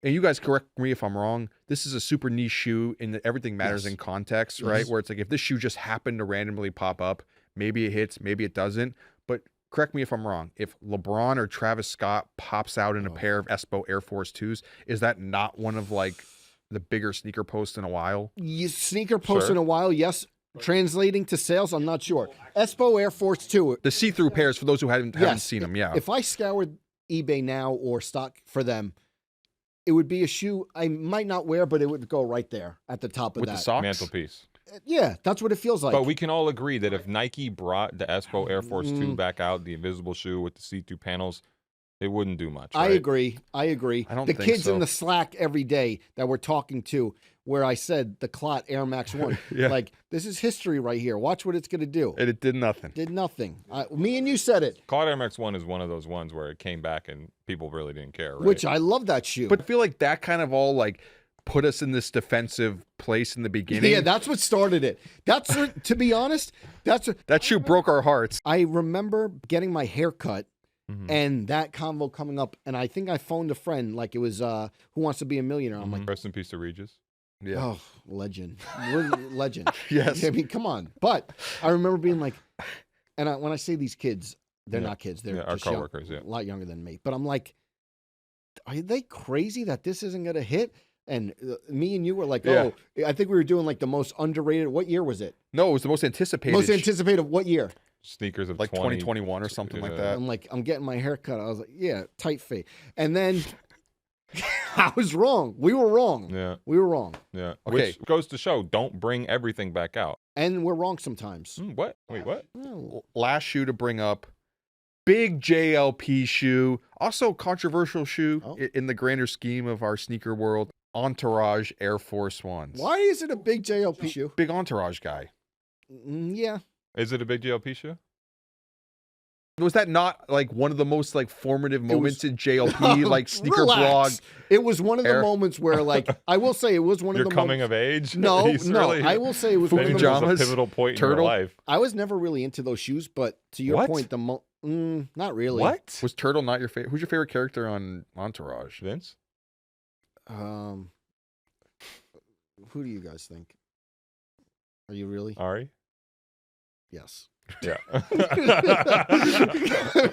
and you guys correct me if I'm wrong, this is a super niche shoe in that everything matters in context, right? Where it's like, if this shoe just happened to randomly pop up, maybe it hits, maybe it doesn't. But correct me if I'm wrong. If LeBron or Travis Scott pops out in a pair of Espo Air Force 2s, is that not one of like the bigger sneaker posts in a while? Sneaker posts in a while, yes. Translating to sales, I'm not sure. Espo Air Force 2. The see-through pairs, for those who haven't seen them, yeah. If I scoured eBay now or stock for them, it would be a shoe I might not wear, but it would go right there at the top of With that. the socks? Mantelpiece. Yeah, that's what it feels like. But we can all agree that if Nike brought the Espo Air Force 2 back out, the invisible shoe with the see-through panels, it wouldn't do much. Right? I agree. I don't the think kids so. in the Slack every day that we're talking to, where I said the Clot Air Max 1, like, this is history right here. Watch what it's going to do. And it did nothing. Did nothing. Me and you said it. Cloud Air Max 1 is one of those ones where it came back and people really didn't care, right? Which I love that shoe. But I feel like that kind of all like put us in this defensive place in the beginning. Yeah, that's what started it. That's to be honest, that shoe broke our hearts. I remember getting my hair cut and that convo coming up, and I think I phoned a friend like it was Who Wants to Be a Millionaire. I'm like, rest in peace to Regis. Yeah. Oh, legend. Legend. Yes. I mean, come on. But I remember being like, and when I say these kids, they're not kids. They're our just coworkers, a lot younger than me. But I'm like, are they crazy that this isn't going to hit? And me and you were like, oh, I think we were doing like the most underrated. What year was it? No, it was the most anticipated. Most anticipated what year? Sneakers of like 2021 or something like that. I'm like, I'm getting my hair cut. I was like, yeah, tight fit. And then I was wrong. We were wrong. Yeah. We were wrong. Yeah. Okay. Which goes to show, don't bring everything back out. And we're wrong sometimes. What? Wait, what? Oh. Last shoe to bring up, big JLP shoe, also controversial shoe in the grander scheme of our sneaker world. Entourage Air Force Ones. Why is it a big JLP shoe? Big Entourage guy. Yeah. Is it a big JLP shoe? Was that not like one of the most like formative moments in JLP, like sneaker Relax. blog? It was one of the moments where, like, I will say it was one of Your the coming of age? No, He's no. really- I will say it was Maybe one of John- the was a pivotal point in your life. I was never really into those shoes, but to your What? point, not really. What? Was Turtle not your favorite? Who's your favorite character on Entourage? Vince? Who do you guys think? Are you really? Ari? Yes. Yeah. I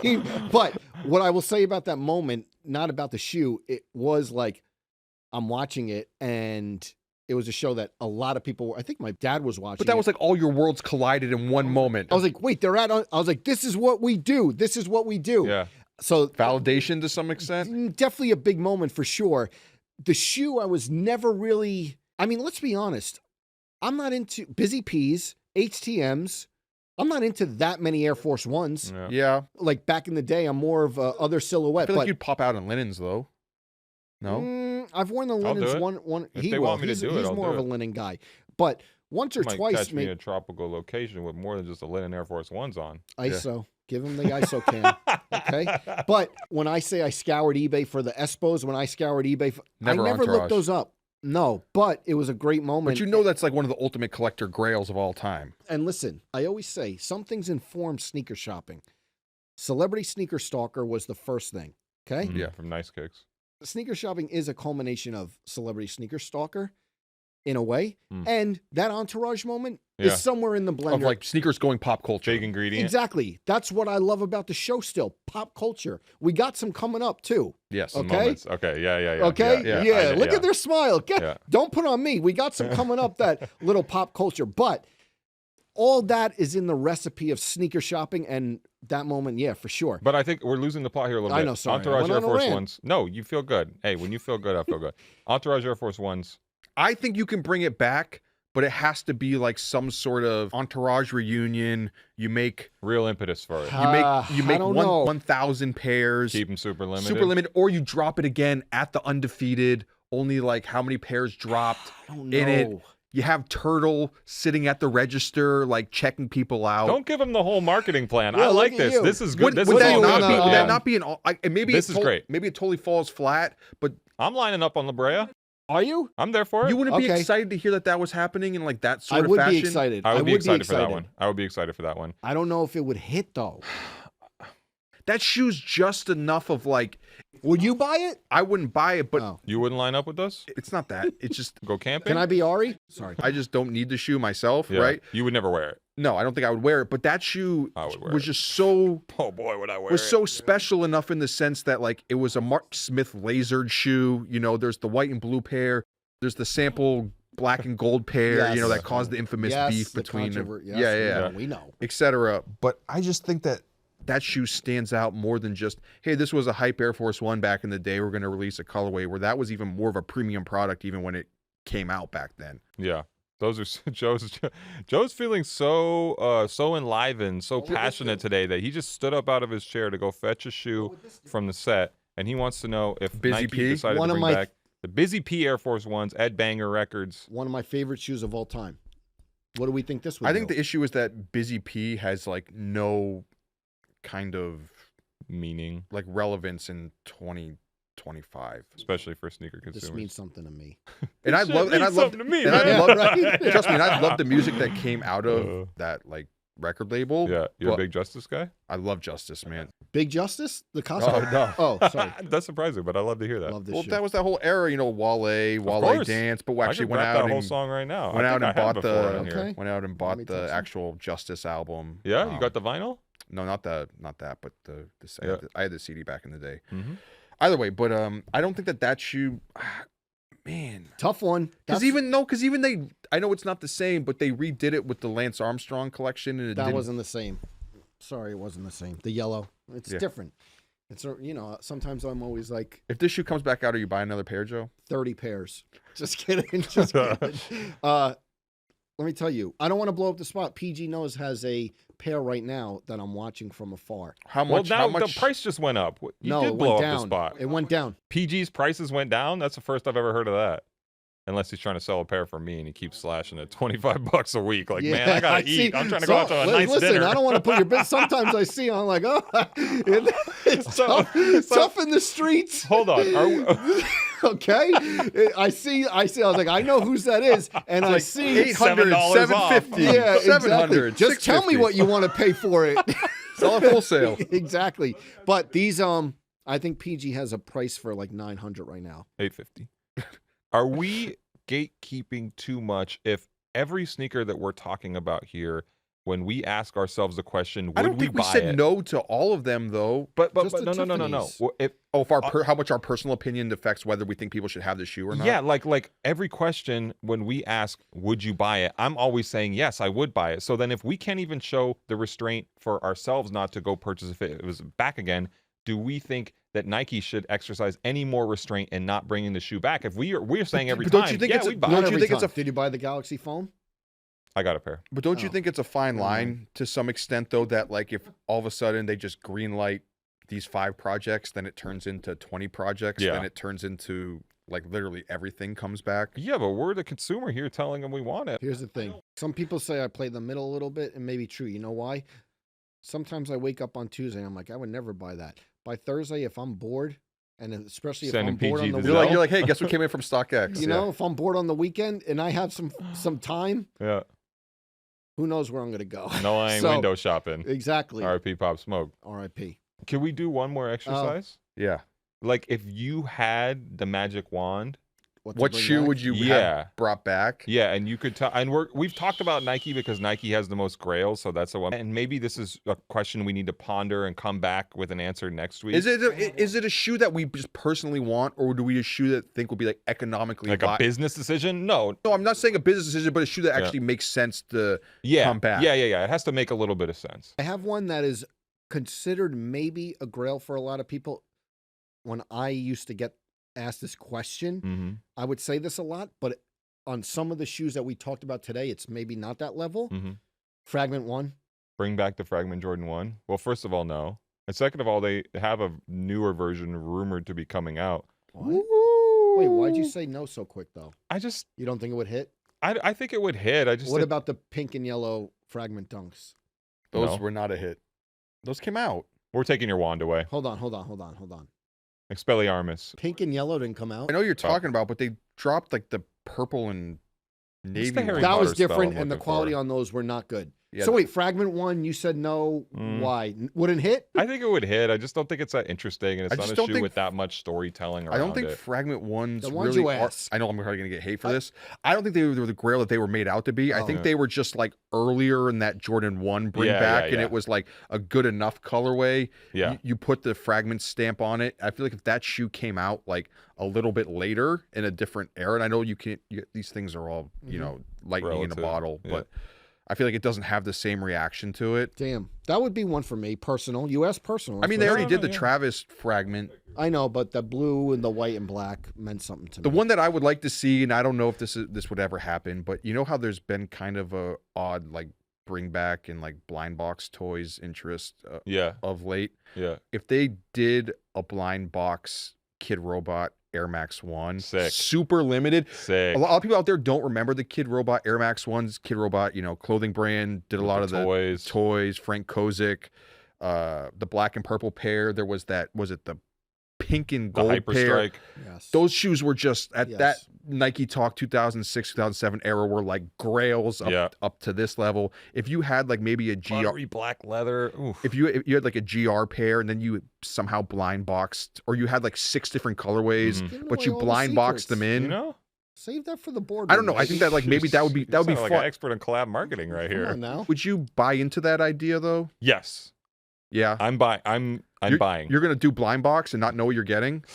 mean, but what I will say about that moment, not about the shoe, it was like I'm watching it and it was a show that a lot of people were, I think my dad was watching. But that was like all your worlds collided in one moment. I was like, wait, I was like, this is what we do. This is what we do. Yeah. So validation to some extent. Definitely a big moment for sure. The shoe, I was never really, I mean, let's be honest. I'm not into Busy Peas, HTMs. I'm not into that many Air Force Ones. Yeah. Like back in the day, I'm more of a other silhouette. I feel like you'd pop out in linens though. No? I've worn the linens one. If they want me to do it, he's I'll more do of a it. linen guy. But once or Might twice, catch me in a tropical location with more than just a linen Air Force Ones on. ISO. Give him the ISO can. Okay. But when I say I scoured eBay for the Espos, when I scoured eBay, I never looked those up. No, but it was a great moment. But you know that's like one of the ultimate collector grails of all time. And listen, I always say some things inform sneaker shopping. Celebrity Sneaker Stalker was the first thing. Okay. Yeah, from Nice Kicks. Sneaker shopping is a culmination of Celebrity Sneaker Stalker in a way. And that Entourage moment is somewhere in the blender. Of like sneakers going pop culture. Big ingredient. Exactly. That's what I love about the show still. Pop culture. We got some coming up too. Yes. Okay. Moments. Okay. Yeah. Okay. Yeah. Look at their smile. Yeah. Don't put on me. We got some coming up that little pop culture. But all that is in the recipe of sneaker shopping and that moment, yeah, for sure. But I think we're losing the plot here a little bit. I know, sorry. Entourage I Air went on a Force rant. Ones. No, you feel good. Hey, when you feel good, I feel good. Entourage Air Force Ones. I think you can bring it back, but it has to be like some sort of Entourage reunion. You make real impetus for it. You make 1,000 pairs. Keep them super limited. Super limited, or you drop it again at the Undefeated. Only like how many pairs dropped in it. You have Turtle sitting at the register, like checking people out. Don't give him the whole marketing plan. Yeah, I like look at this. you. This is good. Would This is all that good. not be an? Maybe this is great. Maybe it totally falls flat, but I'm lining up on La Brea. Are you? I'm there for it. you wouldn't be excited to hear that was happening in like that sort I of would fashion. be excited. I would be excited for that one. I would be excited for that one. I don't know if it would hit though. That shoe's just enough of like Would you buy it? I wouldn't buy it, but You wouldn't line up with us? it's not that. It's just Go camping? Can I be Ari? Sorry. I just don't need the shoe myself, Yeah. right? You would never wear it. No, I don't think I would wear it. But that shoe I would wear was it. just so Oh boy, would I wear was it. so special enough in the sense that like it was a Mark Smith lasered shoe. You know, there's the white and blue pair. There's the sample black and gold pair. You know, that caused the infamous beef between We know. etc. But I just think that shoe stands out more than just, hey, this was a hype Air Force One back in the day. We're going to release a colorway, where that was even more of a premium product even when it came out back then. Yeah. Those are Joe's feeling so enlivened, so passionate today that he just stood up out of his chair to go fetch a shoe from the set, and he wants to know if Busy Nike P? decided to bring back the Busy P Air Force Ones, Ed Banger Records. One of my favorite shoes of all time. What do we think this would I think do? the issue is that Busy P has like no kind of Meaning, like relevance in 2025, especially for sneaker consumers. This means something to me. and I love something to me, and I man. love Right? trust me, and I love the music that came out of that like record label. Yeah, you're a but big Justice guy? I love Justice, man. Big Justice? The costume? Oh no. Oh, sorry. That's surprising, but I love to hear that. Love this Well, shoe. that was that whole era, you know, Wale course. dance, but we I actually could went rap out that and whole song right now. went I out think and I have bought before the in here. Okay. went out and Let bought me the touch it. actual Justice album. Yeah, you got the vinyl? No, not that, but the Yeah. I had the CD back in the day. Mm-hmm. Either way, but I don't think that shoe, man. Tough one. Because even they, I know it's not the same, but they redid it with the Lance Armstrong collection, and that wasn't the same. Sorry, it wasn't the same. The yellow. It's Yeah. different. It's, you know, sometimes I'm always like If this shoe comes back out, are you buying another pair, Joe? 30 pairs. Just kidding. Just kidding. Let me tell you, I don't want to blow up the spot. PG Nose has a pair right now that I'm watching from afar. How much? Well, how now much? the price just went up. You No, did it blow went up down. the spot. It went down. PG's prices went down? That's the first I've ever heard of that. Unless he's trying to sell a pair for me and he keeps slashing it $25 a week. Like, man, I gotta eat. I'm trying to go out to a nice listen, dinner. I don't want to put your business. Sometimes I see, I'm like, oh, it's tough. It's tough in the streets. Hold on. Okay, I see. I was like, I know whose that is, and I see 800, $7 off. 750, Yeah, exactly. 700, Just tell me 650. what you want to pay for it. Sell it wholesale. Exactly. But these, I think PG has a price for like 900 right now. 850. Are we gatekeeping too much if every sneaker that we're talking about here, when we ask ourselves the question, would I don't think we buy said it? no to all of them, though. Just But the no. Tiffany's. Well, if How much our personal opinion affects whether we think people should have the shoe or not? yeah, like every question when we ask, would you buy it? I'm always saying yes, I would buy it. So then if we can't even show the restraint for ourselves not to go purchase if it was back again, do we think that Nike should exercise any more restraint in not bringing the shoe back? If we're saying every but time, don't you think yeah, it's a- we'd buy don't it. you Every think it's time. a- Did you buy the Galaxy phone? I got a pair. But don't you Oh. think it's a fine Never mind. line to some extent, though, that like if all of a sudden they just green light these 5 projects, then it turns into 20 projects, Yeah. then it turns into like literally everything comes back. Yeah, but we're the consumer here telling them we want it. Here's the thing. Some people say I play the middle a little bit, and maybe true. You know why? Sometimes I wake up on Tuesday and I'm like, I would never buy that. By Thursday, if I'm bored, and especially if Sending I'm bored PG on the to weekend, You're like, hey, guess what came in from StockX? you know, if I'm bored on the weekend and I have some time, Yeah. who knows where I'm going to go? No, I ain't So, window shopping. Exactly. R.I.P. Pop Smoke. R.I.P. Can we do one more exercise? Yeah. Like if you had the magic wand, to What bring shoe back? would you Yeah. have brought back? yeah, and you could tell, and we've talked about Nike because Nike has the most grails, so that's the one. And maybe this is a question we need to ponder and come back with an answer next week. Is it a shoe that we just personally want, or do we a shoe that think will be like economically like a business decision? No. No, I'm not saying a business decision, but a shoe that Yeah. actually makes sense to Yeah. come back. Yeah. It has to make a little bit of sense. I have one that is considered maybe a grail for a lot of people. When I used to get asked this question, Mm-hmm. I would say this a lot, but on some of the shoes that we talked about today, it's maybe not that level. Mm-hmm. Fragment 1. Bring back the Fragment Jordan 1. Well, first of all, no. And second of all, they have a newer version rumored to be coming out. What? Wait, why'd you say no so quick though? You don't think it would hit? I think it would hit. What think, about the pink and yellow Fragment Dunks? Those No. were not a hit. Those came out. we're taking your wand away. Hold on. Expelliarmus. Pink and yellow didn't come out. I know you're talking about, but they dropped like the purple and navy. the Harry one. That was Potter spell different, I'm and the looking quality for. on those were not good. Yeah, So wait, Fragment 1, you said no. Why? Wouldn't hit? I think it would hit. I just don't think it's that interesting, and it's not a shoe think- with that much storytelling around I don't think it. Fragment 1s The ones really you are. ask. I know I'm probably going to get hate for this. I don't think they were the grail that they were made out to be. I think they were just like earlier in that Jordan 1 bring back, and it was like a good enough colorway. Yeah. You put the Fragment stamp on it. I feel like if that shoe came out like a little bit later in a different era, and I know these things are all, you know, lightning in a bottle, but I feel like it doesn't have the same reaction to it. Damn. That would be one for me, personal. US personal. I mean, they already did the Travis Fragment. I know, but the blue and the white and black meant something to me. The one that I would like to see, and I don't know if this would ever happen, but you know how there's been kind of a odd like bring back and like blind box toys interest of late. Yeah. If they did a blind box Kid Robot Air Max 1, super limited. Sick. A lot of people out there don't remember the Kid Robot Air Max 1s. Kid Robot, you know, clothing brand, did a lot of the toys. Frank Kozik, the black and purple pair. There was that, was it the pink and gold pair? Yes. Those shoes were just at that Nike Talk 2006, 2007 era were like grails up to this level. If you had like maybe a GR black leather, if you had like a GR pair and then you somehow blind boxed, or you had like 6 different colorways, but you blind boxed them in, you know, save that for the board. I don't know. I think that like maybe that would be like fun. an expert in collab marketing right here. Now. Would you buy into that idea though? Yes. Yeah. I'm buying. I'm buying. You're gonna do blind box and not know what you're getting?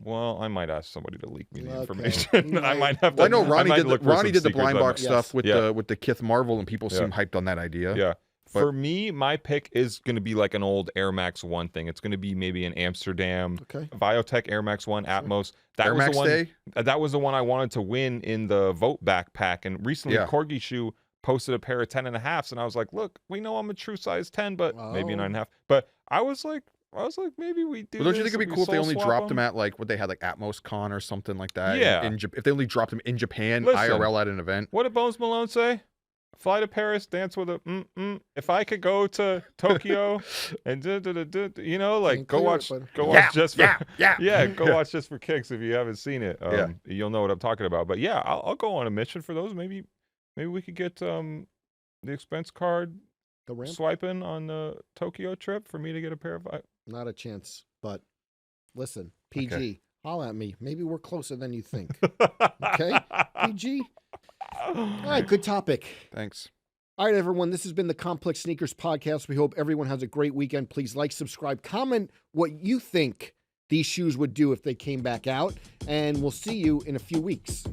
Well, I might ask somebody to leak me the information. I might have to. Well, I know Ronnie did the secrets blind box stuff with the Kith Marvel, and people seem hyped on that idea. Yeah. For me, my pick is going to be like an old Air Max 1 thing. It's going to be maybe an Amsterdam Biotech Air Max 1 Atmos. That Air was Max the one. Day? That was the one I wanted to win in the vote backpack. And recently, Corgi Shoe posted a pair of 10.5s, and I was like, look, we know I'm a true size 10, but maybe a 9.5. But I was like, maybe we do. Well, don't you think it'd be cool if they only dropped them at like what they had like Atmos Con or something like that? Yeah. If they only dropped them in Japan, Listen, IRL at an event. What did Bones Malone say? Fly to Paris, dance with a If I could go to Tokyo and you know, like go watch just for kicks. If you haven't seen it, you'll know what I'm talking about. But yeah, I'll go on a mission for those. Maybe we could get the expense card swiping on the Tokyo trip for me to get a pair of. Not a chance. But listen, PG, holla at me. Maybe we're closer than you think. Okay, PG. All right, good topic. Thanks. All right, everyone, this has been the Complex Sneakers Podcast. We hope everyone has a great weekend. Please like, subscribe, comment what you think these shoes would do if they came back out, and we'll see you in a few weeks.